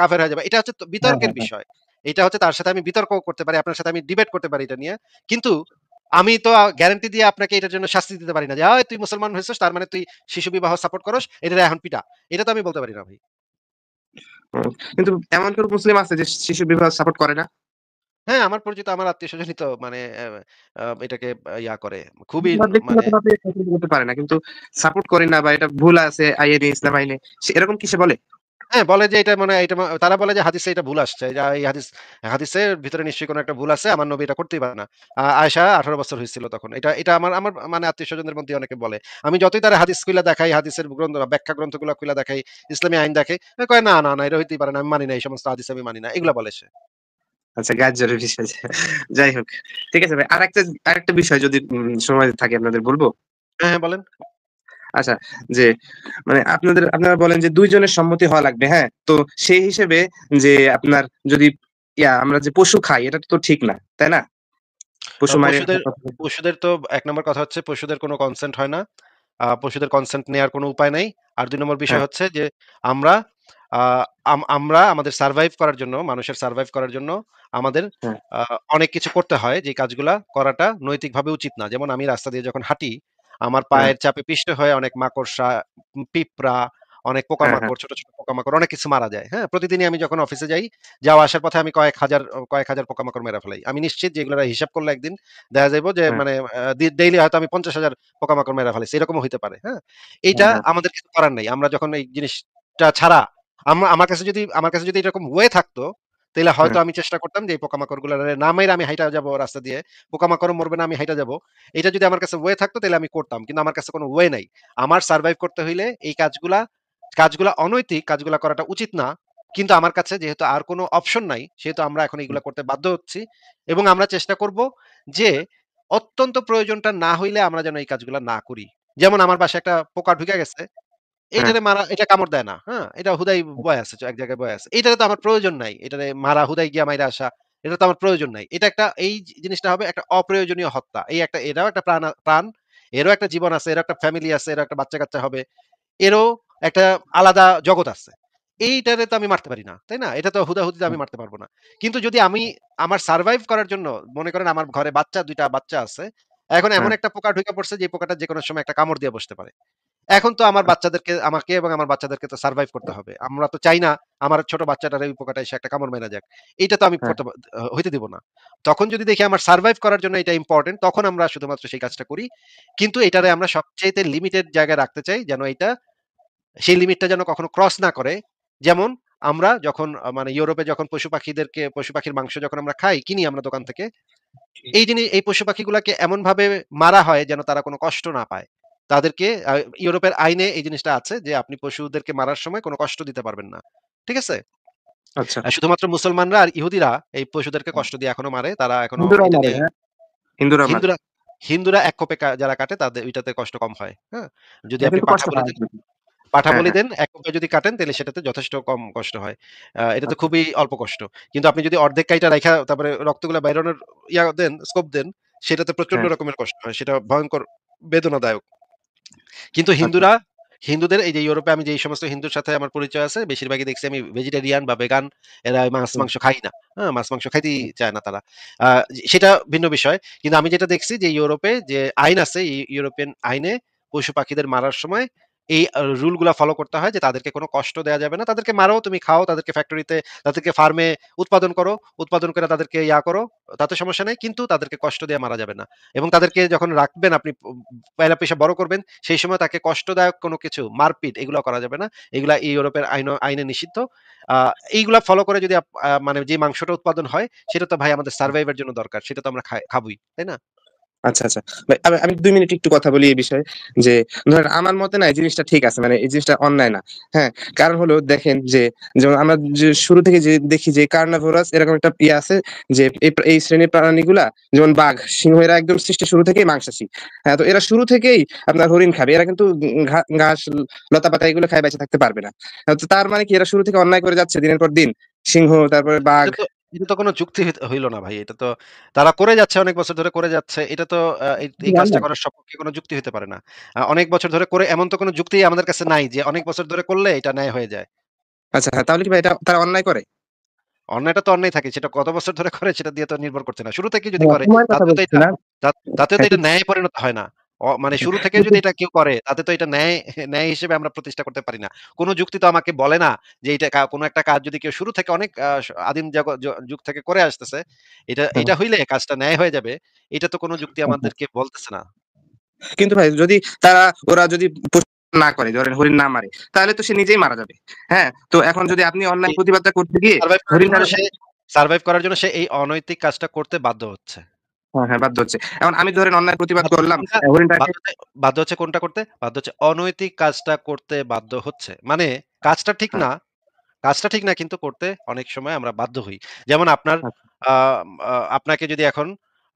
কাফের হয়ে যাবে।" এটা হচ্ছে হ্যাঁ, বিতর্কের হ্যাঁ, হ্যাঁ। বিষয়। এটা হচ্ছে তার সাথে আমি বিতর্কও করতে পারি, আপনার সাথে আমি ডিবেট করতে পারি এটা নিয়ে। কিন্তু আমি তো গ্যারান্টি দিয়ে আপনাকে এটার জন্য শাস্তি দিতে পারি না যে, তুই মুসলমান হইছিস তার মানে তুই শিশু বিবাহ সাপোর্ট করস, এটারে এখন পিটা।" এটা তো আমি বলতে পারি না ভাই। হুম। কিন্তু এমন কোন মুসলিম আছে যে শিশু বিবাহ সাপোর্ট করে না? হ্যাঁ, আমার পরিচিত আমার আত্মীয়স্বজনই তো মানে এটাকে ইয়া করে। খুবই মানে ব্যক্তিগতভাবে পছন্দ করতে পারে না। কিন্তু সাপোর্ট করে না বা এটা ভুল আছে আইনে, ইসলাম আইনে। এরকম কি সে বলে? হ্যাঁ, বলে যে এটা মানে এটা তারা বলে যে হাদিসে এটা ভুল আসছে। এই হাদিসের ভিতরে নিশ্চয়ই কোনো একটা ভুল আছে। আমার নবী এটা করতেই পারে না। আয়েশা ১৮ বছর হইছিল তখন। এটা এটা আমার আমার মানে আত্মীয়স্বজনদের মধ্যে অনেকে বলে। আমি যতই তারে হাদিস খুইলা দেখাই, হাদিসের ব্যাখ্যা গ্রন্থগুলা খুইলা দেখাই, ইসলামী আইন দেখাই, কয়, "না, না, না, এটা হইতেই পারে না। আমি মানি না। এই সমস্ত হাদিস আমি মানি না।" এগুলা বলে সে। আচ্ছা, গায়ের বিষয়। যাই হোক। ঠিক আছে ভাই। আরেকটা বিষয় যদি সময় থাকে আপনাদের বলব? হ্যাঁ, হ্যাঁ, বলেন। আচ্ছা, যে মানে আপনারা বলেন যে ২ জনের সম্মতি হওয়া লাগবে, হ্যাঁ? তো সেই হিসেবে যে আপনার যদি আমরা যে পশু খাই, এটা তো ঠিক না। তাই না? পশু মাইরে পশুদের পশুদের তো ১ নম্বর কথা হচ্ছে পশুদের কোনো কনসেন্ট হয় না। পশুদের কনসেন্ট নেয়ার কোনো উপায় নাই। আর ২ নম্বর হ্যাঁ, বিষয় হচ্ছে যে আমরা আ আমরা আমাদের সারভাইভ করার জন্য, মানুষের সারভাইভ করার জন্য আমাদের হ্যাঁ, আ অনেক কিছু করতে হয় যে কাজগুলা করাটা নৈতিকভাবে উচিত না। যেমন আমি রাস্তা দিয়ে যখন হাঁটি, আমার হ্যাঁ, পায়ের চাপে পিষ্টে হয়ে অনেক মাকড়সা, পিঁপড়া, অনেক হ্যাঁ, হ্যাঁ, পোকামাকড়, ছোট, ছোট পোকামাকড় অনেক কিছু মারা যায়। হ্যাঁ? প্রতিদিনই আমি যখন অফিসে যাই, যাওয়া আসার পথে আমি কয়েক হাজার পোকামাকড় মেরে ফেলাই। আমি নিশ্চিত যে এগুলোর হিসাব করলে একদিন দেখা যাইব যে হ্যাঁ, মানে ডেইলি হয়তো আমি ৫০,০০০ পোকামাকড় মেরে ফেলাইছি। এরকমও হইতে পারে। হ্যাঁ? হ্যাঁ, এইটা হ্যাঁ, আমাদের কিছু করার নাই। আমরা যখন এই জিনিসটা ছাড়া আমার কাছে যদি এরকম ওয়ে থাকতো, তাইলে হয়তো হ্যাঁ, আমি চেষ্টা করতাম যে এই পোকামাকড়গুলারে না মাইরা আমি হাইটা যাবো রাস্তা দিয়ে। পোকামাকড়ও মরবে না, আমি হাইটা যাবো। এটা যদি আমার কাছে ওয়ে থাকতো তাইলে আমি করতাম। কিন্তু আমার কাছে কোনো ওয়ে নাই। আমার সারভাইভ করতে হইলে এই কাজগুলা অনৈতিক, কাজগুলা করাটা উচিত না। কিন্তু আমার কাছে যেহেতু আর কোনো অপশন নাই, সেহেতু আমরা এখন এগুলা করতে বাধ্য হচ্ছি এবং আমরা চেষ্টা করব যে অত্যন্ত প্রয়োজনটা না হইলে আমরা যেন এই কাজগুলা না করি। যেমন আমার বাসায় একটা পোকা ঢুকে গেছে। হ্যাঁ, এটা কামড় দেয় না। হ্যাঁ? এটা হুদাই বয়ে আছে, এক জায়গায় বয়ে আছে। এটারে তো আমার প্রয়োজন নাই। এটারে মারা হুদাই গিয়া মাইরা আসা, এটা তো আমার প্রয়োজন নাই। এটা একটা এই জিনিসটা হবে একটা অপ্রয়োজনীয় হত্যা। এটাও একটা প্রাণ, এরও একটা জীবন আছে, এরও একটা ফ্যামিলি আছে, এরও একটা বাচ্চা-কাচ্চা হবে। এরও একটা আলাদা জগৎ আছে। এইটারে তো আমি মারতে পারি না। তাই না? এটা তো হুদাহুদিতে আমি মারতে পারব না। কিন্তু যদি আমি আমার সারভাইভ করার জন্য মনে করেন আমার ঘরে ২ টা বাচ্চা আছে। এখন এমন হ্যাঁ। একটা পোকা ঢুকে পড়ছে যে পোকাটা যেকোনো সময় একটা কামড় দিয়ে বসতে পারে। এখন তো আমাকে এবং আমার বাচ্চাদেরকে তো সারভাইভ করতে হবে। আমরা তো চাই না আমার ছোট বাচ্চাটার এই পোকাটা এসে একটা কামড় মেরে যাক। এইটা তো আমি হ্যাঁ। হইতে দিব না। তখন যদি দেখি আমার সারভাইভ করার জন্য এটা ইম্পোর্টেন্ট, তখন আমরা শুধুমাত্র সেই কাজটা করি। কিন্তু এটারে আমরা সবচাইতে লিমিটেড জায়গায় রাখতে চাই, যেন এটা সেই লিমিটটা যেন কখনো ক্রস না করে। যেমন আমরা যখন মানে ইউরোপে যখন পশু পাখির মাংস যখন আমরা কিনি আমরা দোকান থেকে, এই পশু পাখিগুলাকে এমনভাবে মারা হয় যেন তারা কোনো কষ্ট না পায়। তাদেরকে ইউরোপের আইনে এই জিনিসটা আছে যে আপনি পশুদেরকে মারার সময় কোনো কষ্ট দিতে পারবেন না। ঠিক আছে? আচ্ছা। শুধুমাত্র মুসলমানরা আর ইহুদিরা এই পশুদেরকে কষ্ট দিয়ে এখনো মারে। তারা এখনো হিন্দুরাও এটা মারে, নিয়ে হ্যাঁ? হিন্দুরা মারে। হিন্দুরা হিন্দুরা এক কোপে যারা কাটে তাদের ওইটাতে কষ্ট কম হয়। হ্যাঁ? যদি আপনি কিন্তু কষ্ট হয় কিন্তু। পাঠা হ্যাঁ, বলি হ্যাঁ। দেন, এক কোপে যদি কাটেন তাহলে সেটাতে যথেষ্ট কম কষ্ট হয়। এটাতে খুবই অল্প কষ্ট। কিন্তু আপনি যদি অর্ধেক কাইটা রাইখা তারপরে রক্তগুলা বাইরানোর স্কোপ দেন, সেটাতে প্রচন্ড হ্যাঁ, রকমের কষ্ট হয়। সেটা ভয়ংকর বেদনাদায়ক। কিন্তু আচ্ছা। হিন্দুদের এই যে ইউরোপে আমি যেই সমস্ত হিন্দুর সাথে আমার পরিচয় আছে, বেশিরভাগই দেখছি আমি ভেজিটেরিয়ান বা ভেগান। এরা হুম, মাছ-মাংস খায় না। হ্যাঁ? মাছ-মাংস খাইতেই হুম, চায় না তারা। আ সেটা ভিন্ন বিষয়। কিন্তু আমি যেটা দেখছি যে ইউরোপে যে আইন আছে, ইউরোপিয়ান আইনে পশু-পাখিদের মারার সময় এই রুল গুলা ফলো করতে হয় যে তাদেরকে কোনো কষ্ট দেয়া যাবে না। তাদেরকে মারো, তুমি খাও, তাদেরকে ফার্মে উৎপাদন করো। উৎপাদন করে তাদেরকে করো। তাতে সমস্যা নাই। কিন্তু তাদেরকে কষ্ট দিয়ে মারা যাবে না। এবং তাদেরকে যখন রাখবেন আপনি পয়লা পয়সা বড় করবেন, সেই সময় তাকে কষ্টদায়ক কোনো কিছু, মারপিট এগুলা করা যাবে না। এগুলা ইউরোপের আইনে নিষিদ্ধ। আ এইগুলা ফলো করে যদি মানে যে মাংসটা উৎপাদন হয়, সেটা তো ভাই আমাদের সারভাইভ এর জন্য দরকার। সেটা তো আমরা খাবোই। তাই না? আচ্ছা, আচ্ছা। ভাই আমি ২ মিনিট একটু কথা বলি এই বিষয়ে। যে ধরেন আমার মতে না এই জিনিসটা ঠিক আছে। মানে এই জিনিসটা অন্যায় না। হ্যাঁ? কারণ হলো দেখেন যে যেমন আমরা যে শুরু থেকে যে দেখি যে কার্নিভোরাস এরকম একটা আছে যে এই শ্রেণীর প্রাণীগুলা যেমন বাঘ, সিংহ এরা একদম সৃষ্টির শুরু থেকেই মাংসাশী। হ্যাঁ? তো এরা শুরু থেকেই আপনার হরিণ খাবে। এরা কিন্তু ঘাস, লতাপাতা এগুলো খায় বেঁচে থাকতে পারবে না। তো তার মানে কি এরা শুরু থেকে অন্যায় করে যাচ্ছে দিনের পর দিন? সিংহ তারপরে বাঘ। এটা তো কোনো যুক্তি হইল না ভাই। এটা তো তারা করে যাচ্ছে, অনেক বছর ধরে করে যাচ্ছে। এটা তো এই কাজটা অন্যায়। করার সপক্ষে কোনো যুক্তি হইতে পারে না। অনেক বছর ধরে করে এমন তো কোনো যুক্তি আমাদের কাছে নাই যে অনেক বছর ধরে করলে এটা ন্যায় হয়ে যায়। আচ্ছা, হ্যাঁ, তাহলে কি ভাই এটা তারা অন্যায় করে? অন্যায়টা তো অন্যায় থাকে। সেটা কত বছর ধরে করে সেটা দিয়ে তো নির্ভর করছে না। শুরু থেকেই যদি হ্যাঁ, করে সময়ের কথা তাতেও তো বলতেছি এটা না। তাতেও তো হ্যাঁ, এটা ন্যায় পরিণত হয় না। মানে শুরু থেকে যদি এটা কেউ করে তাতে তো এটা ন্যায় হিসেবে আমরা প্রতিষ্ঠা করতে পারি না। কোন যুক্তি তো আমাকে বলে না যে এটা কোন একটা কাজ যদি কেউ শুরু থেকে অনেক আদিম যুগ থেকে করে আসতেছে, হ্যাঁ, এটা হইলে কাজটা ন্যায় হয়ে যাবে। এটা তো কোন যুক্তি হ্যাঁ। আমাদেরকে বলতেছে না। কিন্তু ভাই যদি ওরা যদি না করে ধরেন হরিণ না মারে, তাহলে তো সে নিজেই মারা যাবে। হ্যাঁ? তো এখন যদি আপনি অন্যায় প্রতিবাদটা করতে গিয়ে সারভাইভ করার জন্য হরিণটারে এই অনৈতিক কাজটা করতে বাধ্য হচ্ছে। হ্যাঁ, হ্যাঁ, বাধ্য হচ্ছে। এখন আমি ধরেন অন্যায় প্রতিবাদ বাধ্য হচ্ছে করলাম, কোনটা? হরিণটাকে বাধ্য হচ্ছে কোনটা করতে? বাধ্য হচ্ছে অনৈতিক কাজটা করতে বাধ্য হচ্ছে। মানে কাজটা ঠিক হ্যাঁ, না, কিন্তু করতে অনেক সময় আমরা বাধ্য হই। যেমন আচ্ছা, আ আ আপনাকে যদি এখন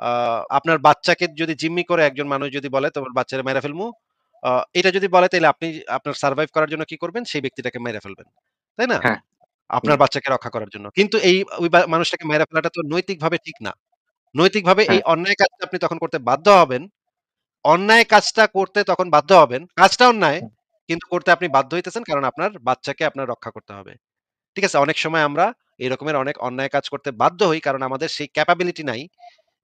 আ আপনার বাচ্চাকে যদি জিম্মি করে একজন মানুষ যদি বলে, "তোমার বাচ্চারে মাইরা ফেলমু।" আ এটা যদি বলে তাইলে আপনি আপনার সারভাইভ করার জন্য কি করবেন? সেই ব্যক্তিটাকে মাইরা ফেলবেন। তাই না? হ্যাঁ, হুম, আপনার বাচ্চাকে রক্ষা করার জন্য। কিন্তু ওই মানুষটাকে মাইরা ফেলাটা তো নৈতিকভাবে ঠিক না। নৈতিকভাবে এই হ্যাঁ, অন্যায় কাজটা আপনি তখন করতে বাধ্য হবেন। অন্যায় কাজটা করতে তখন বাধ্য হবেন। কাজটা অন্যায়, কিন্তু করতে আপনি বাধ্য হইতেছেন কারণ আপনার বাচ্চাকে আপনার রক্ষা করতে হবে। ঠিক আছে? অনেক সময় আমরা এই রকমের অনেক অন্যায় কাজ করতে বাধ্য হই কারণ আমাদের সেই ক্যাপাবিলিটি নাই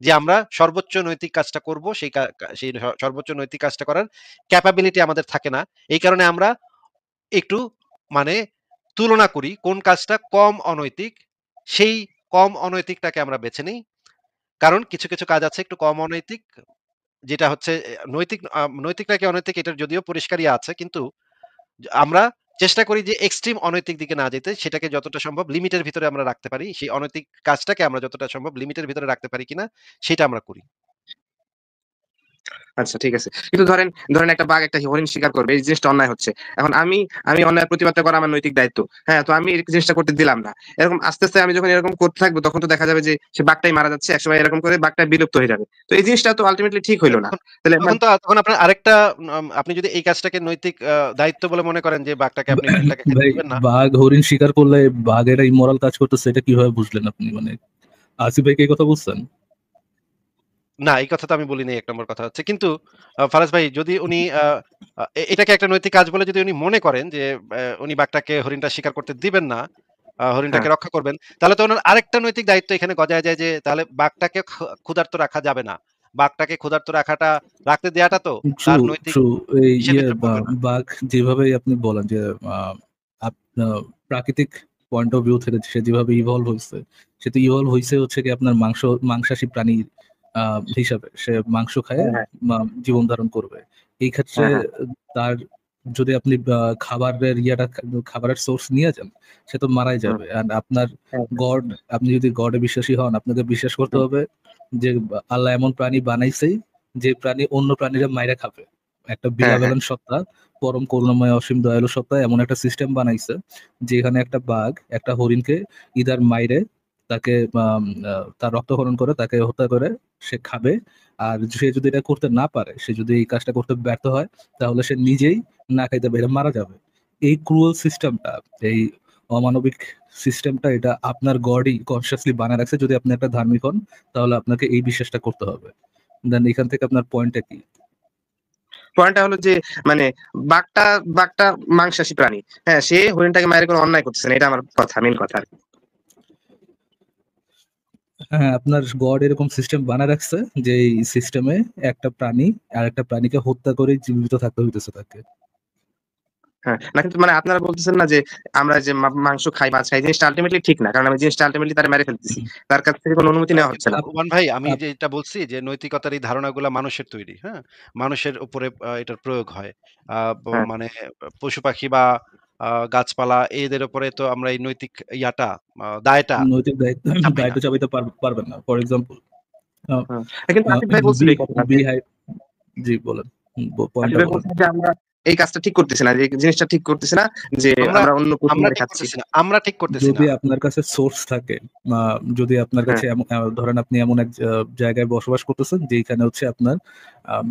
যে আমরা সর্বোচ্চ নৈতিক কাজটা করব। সেই সর্বোচ্চ নৈতিক কাজটা করার ক্যাপাবিলিটি আমাদের থাকে না। এই কারণে আমরা একটু মানে তুলনা করি কোন কাজটা কম অনৈতিক, সেই কম অনৈতিকটাকে আমরা বেছে নিই। কারণ কিছু কাজ আছে একটু কম অনৈতিক, যেটা হচ্ছে নৈতিক নাকি অনৈতিক এটার যদিও পরিষ্কারই আছে। কিন্তু আমরা চেষ্টা করি যে এক্সট্রিম অনৈতিক দিকে না যেতে, সেটাকে যতটা সম্ভব লিমিটের ভিতরে আমরা রাখতে পারি। সেই অনৈতিক কাজটাকে আমরা যতটা সম্ভব লিমিটের ভিতরে রাখতে পারি কিনা সেটা আমরা করি। আচ্ছা, ঠিক আছে। কিন্তু ধরেন একটা বাঘ একটা হরিণ শিকার করবে। এই জিনিসটা অন্যায় হচ্ছে। এখন আমি অন্যায়ের প্রতিবাদটা করা আমার নৈতিক দায়িত্ব। হ্যাঁ? তো আমি এই জিনিসটা করতে দিলাম না। এরকম আস্তে আমি যখন এরকম করতে থাকবো তখন তো দেখা যাবে যে সে বাঘটাই মারা যাচ্ছে। একসময় এরকম করে বাঘটা বিলুপ্ত হয়ে যাবে। তো এই জিনিসটা তো আল্টিমেটলি ঠিক হইল না। তখন তাহলে তখন আপনার আরেকটা আপনি যদি এই কাজটাকে নৈতিক দায়িত্ব বলে মনে করেন যে হরিণটাকে খেতে ভাই, দিবেন না। বাঘ হরিণ শিকার করলে বাঘেরা ইমোরাল কাজ করতেছে এটা কিভাবে বুঝলেন আপনি? মানে আসিফ ভাই কি এই কথা বুঝছেন? না, এই কথা তো আমি বলি নাই ১ নম্বর কথা হচ্ছে। কিন্তু ফারাজ ভাই যদি উনি আ আ এটাকে একটা নৈতিক কাজ বলে যদি উনি মনে করেন যে উনি হরিণটা শিকার করতে দিবেন না, হ্যাঁ, হরিণটাকে রক্ষা করবেন, তাহলে তো উনার আরেকটা নৈতিক দায়িত্ব এখানে গজায় যায় যে তাহলে বাঘটাকে ক্ষুধার্ত রাখা যাবে না। ট্রু, বাঘটাকে ক্ষুধার্ত রাখতে দেয়াটা তো তার নৈতিক ট্রু। এই হিসেবে এটা পড়বে না। বাঘ যেভাবে আপনি বলেন যে আহ, প্রাকৃতিক পয়েন্ট অফ ভিউ থেকে সে যেভাবে ইভলভ হয়েছে, সে তো ইভলভ হয়েছে হচ্ছে কি আপনার মাংসাশী প্রাণী হিসাবে সে মাংস খায় হ্যাঁ, হ্যাঁ, জীবন ধারণ করবে। এই ক্ষেত্রে হ্যাঁ, হ্যাঁ, তার যদি আপনি খাবারের সোর্স নিয়ে যান, সে তো মারাই হুম, যাবে। আর আপনার হ্যাঁ, গড, আপনি যদি গডে বিশ্বাসী হন, আপনাকে বিশ্বাস করতে হুম, হবে যে আল্লাহ এমন প্রাণী বানাইছেই যে প্রাণী অন্য প্রাণীরা মাইরা খাবে। একটা হ্যাঁ, হ্যাঁ, বিলাবেলান সত্তা, পরম করুণাময় অসীম দয়ালু সত্তা এমন একটা সিস্টেম বানাইছে যেখানে একটা বাঘ একটা হরিণকে ইদার মাইরে তাকে তার রক্তক্ষরণ করে তাকে হত্যা করে সে খাবে। আর সে যদি এটা করতে না পারে, সে যদি এই কাজটা করতে ব্যর্থ হয়, তাহলে সে নিজেই না খাইতে পেরে মারা যাবে। এই ক্রুয়েল সিস্টেমটা, এই অমানবিক সিস্টেমটা, এটা আপনার গডই কনসিয়াসলি বানায় রাখছে। যদি আপনি একটা ধার্মিক হন, তাহলে আপনাকে এই বিশ্বাসটা করতে হবে। দেন এখান থেকে আপনার পয়েন্টটা কি? পয়েন্টটা হলো যে মানে বাঘটা বাঘটা মাংসাশী প্রাণী। হ্যাঁ, সে হরিণটাকে মায়ের কোনো অন্যায় করতেছে না, এটা আমার কথা, মেন কথা আর কি। হ্যাঁ, আপনার গড এরকম সিস্টেম বানায় রাখছে যে এই সিস্টেমে একটা প্রাণী আর একটা প্রাণীকে হত্যা করে জীবিত থাকতে হইতেছে তাকে। হ্যাঁ, না কিন্তু মানে আপনারা বলতেছেন না যে আমরা যে মাংস খাই, মাছ খাই, জিনিসটা আলটিমেটলি ঠিক না, কারণ আমি জিনিসটা আলটিমেটলি তারা মেরে ফেলতেছি, তার কাছ থেকে কোনো অনুমতি নেওয়া হচ্ছে কিন্তু না। ওমান ভাই আমি আপ- যেটা বলছি যে নৈতিকতার এই ধারণাগুলা মানুষের তৈরি, হ্যাঁ? মানুষের উপরে এটার প্রয়োগ হয়। হ্যাঁ, মানে পশু-পাখি বা গাছপালা এদের উপরে তো আমরা এই নৈতিক দায়টা নৈতিক দায়িত্ব চাপাই না। দায়িত্ব চাপাইতে পারবেন না। ফর এক্সাম্পল, হুম। কিন্তু আসিফ ভাই বলছিল বি এই কথাটা যে বি হাই জি বলেন, আসিফ পয়েন্টটা ভাই বলেন। বলছিল যে আমরা এই কাজটা ঠিক করতেছি না, যে জিনিসটা ঠিক করতেছি না, যে আমরা আমরা অন্য পশু আমরা মেরে ঠিক খাচ্ছি। করতেছি না। আমরা ঠিক করতেছি যদি না। আপনার কাছে সোর্স থাকে, যদি আপনার হ্যাঁ, কাছে ধরেন আপনি এমন এক জায়গায় বসবাস করতেছেন যেখানে হচ্ছে আপনার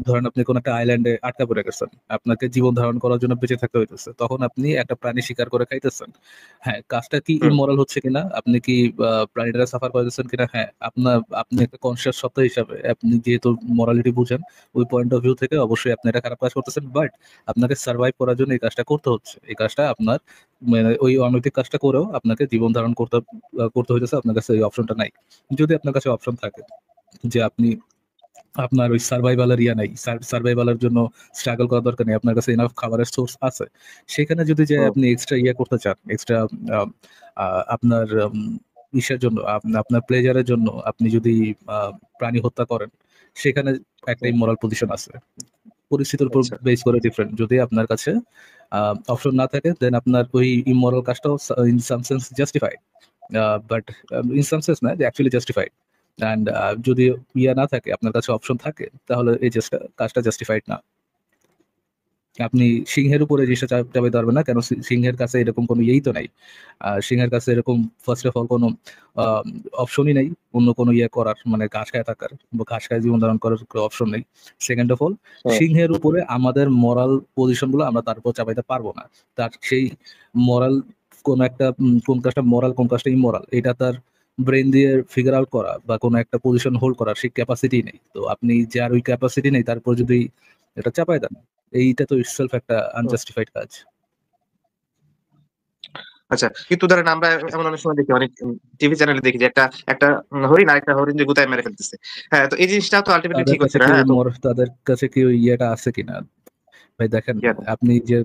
ধরেন আপনি কোন একটা আইল্যান্ডে আটকা পড়ে গেছেন, আপনাকে জীবন ধারণ করার জন্য বেঁচে থাকতে হইতেছে, তখন আপনি একটা প্রাণী শিকার করে খাইতেছেন। হ্যাঁ, কাজটা কি হুম, ইমোরাল হচ্ছে কিনা, আপনি কি প্রাণীটা সাফার করতেছেন কিনা, হ্যাঁ আপনি একটা কনসিয়াস সত্তা হিসাবে আপনি যেহেতু মরালিটি বুঝেন, ওই পয়েন্ট অফ ভিউ থেকে অবশ্যই আপনি এটা খারাপ কাজ করতেছেন, বাট আপনাকে সার্ভাইভ করার জন্য এই কাজটা করতে হচ্ছে। এই কাজটা আপনার মানে ওই অনৈতিক কাজটা করেও আপনাকে জীবন ধারণ করতে হইতেছে, আপনার কাছে এই অপশনটা নাই। যদি আপনার কাছে অপশন থাকে যে আপনি আপনার ওই সার্ভাইভালের নাই, সার্ভাইভালের জন্য স্ট্রাগল করার দরকার নেই, আপনার কাছে এনাফ খাবারের সোর্স আছে, সেখানে যদি যে হুম, আপনি এক্সট্রা করতে চান, এক্সট্রা আপনার ইসের জন্য, আপনার প্লেজারের জন্য আপনি যদি প্রাণী হত্যা করেন, সেখানে একটা হুম, ইমোরাল পজিশন আছে। পরিস্থিতির উপর আচ্ছা, বেস করে ডিফারেন্ট। যদি আপনার কাছে অপশন না থাকে, দেন আপনার ওই ইমোরাল কাজটাও in some sense justified, but in some sense না, যে অ্যাকচুয়ালি জাস্টিফাইড। অ্যান্ড যদি না থাকে, আপনার কাছে অপশন থাকে, তাহলে এই কাজটা জাস্টিফাইড না। আপনি সিংহের উপরে জিনিসটা চাপাইতে পারবেন না, কেন সিংহের কাছে এরকম কোনো তো নাই। সিংহের কাছে এরকম ফার্স্ট অফ অল কোনো অপশনই নেই অন্য কোনো করার, মানে ঘাস খায় থাকার বা ঘাস খায় জীবন ধারণ করার অপশন নেই। সেকেন্ড অফ অল, হুম, সিংহের উপরে আমাদের মরাল পজিশন গুলো আমরা তার উপর চাপাইতে পারবো না। তার সেই মরাল, কোন একটা কোন কাজটা মরাল কোন কাজটা ইমোরাল, এটা তার ব্রেন দিয়ে ফিগার আউট করা বা কোনো একটা পজিশন হোল্ড করার সেই ক্যাপাসিটি নেই। তো আপনি যার ওই ক্যাপাসিটি নেই, তারপর যদি এটা চাপাই দেন, এইটা তো ইটসেলফ একটা হুম। আনজাস্টিফাইড কাজ। আচ্ছা, কিন্তু ধরেন আমরা এমন অনেক সময় দেখি, অনেক টিভি চ্যানেলে দেখি যে একটা একটা হরিণ আরেকটা হরিণ যে গুতায় মেরে ফেলতেছে। হ্যাঁ, তো এই জিনিসটা তো আলটিমেটলি ঠিক হচ্ছে না। হ্যাঁ, তো তাদের কাছে কি ওই আছে কিনা? ভাই দেখেন, ইয়াটা আপনি যে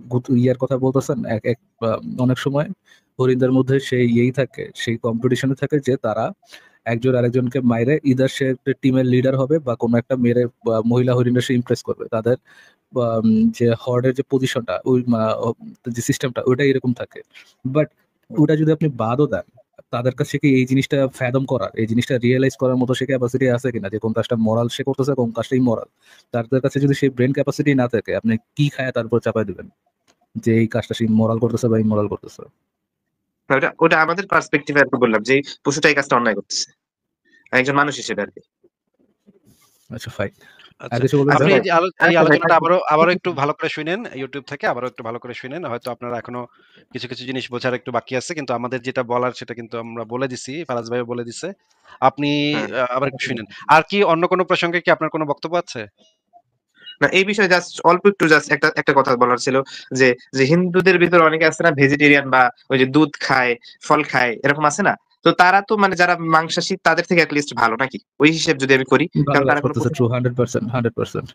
কথা বলতেছেন, এক এক অনেক সময় হরিণদের মধ্যে সেই থাকে, সেই কম্পিটিশনে থাকে যে তারা একজন আরেকজনকে মাইরে ইদার সে টিমের লিডার হবে বা কোনো একটা মেরে মহিলা হরিণের সে ইমপ্রেস করবে। তাদের যে হর্ডের যে পজিশনটা, ওই যে সিস্টেমটা ওইটা এরকম থাকে। বাট ওটা যদি আপনি বাদও দেন, তাদের কাছে কি এই জিনিসটা ফ্যাদম করার, এই জিনিসটা রিয়েলাইজ করার মতো সে ক্যাপাসিটি আছে কিনা যে কোন কাজটা মরাল সে করতেছে, কোন কাজটা ইমোরাল? তাদের কাছে যদি সেই ব্রেন ক্যাপাসিটি না থাকে, আপনি কি খায় তারপর চাপাই দিবেন যে এই কাজটা সে মরাল করতেছে বা ইমোরাল করতেছে? ওটা ওটা আমাদের পার্সপেক্টিভে আরকি বললাম যে পশুটা এই কাজটা অন্যায় করতেছে। একজন মানুষ হিসেবে আরকি। আচ্ছা, ফাইন। আর আচ্ছা। কিছু বলবেন আচ্ছা স্যার? আপনি ভাই, এই আরেকটা ভাই আলোচনাটা আরেকটা আবারও একটু ভালো করে শুনেন। YouTube থেকে আবারও একটু ভালো করে শুনেন। হয়তো আপনারা এখনো কিছু জিনিস বোঝার একটু বাকি আছে। কিন্তু আমাদের যেটা বলার সেটা কিন্তু আমরা বলে দিছি। ফারাজ ভাইও বলে দিছে। আপনি হ্যাঁ। আবার একটু শুনেন। আর কি অন্য কোনো প্রসঙ্গে কি আপনার কোনো বক্তব্য আছে? না, এই বিষয়ে জাস্ট অল্প একটু জাস্ট একটা একটা কথা বলার ছিল যে, যে হিন্দুদের ভিতরে অনেকে আছে না ভেজিটেরিয়ান বা ওই যে দুধ খায়, ফল খায়, এরকম আছে না? তো তারা তো মানে যারা মাংসাশী তাদের থেকে লিস্ট ভালো নাকি ওই হিসেব যদি আমি করি, ভালো কারণ কাজ তারা কোনো করতেছে, ট্রু 100%, 100%।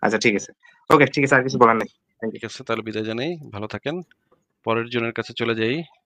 আচ্ছা ঠিক আছে, ওকে ঠিক আছে, আর কিছু বলার নাই। ঠিক আছে, তাহলে বিদায় জানাই, ভালো থাকেন। পরের জনের কাছে চলে যাই।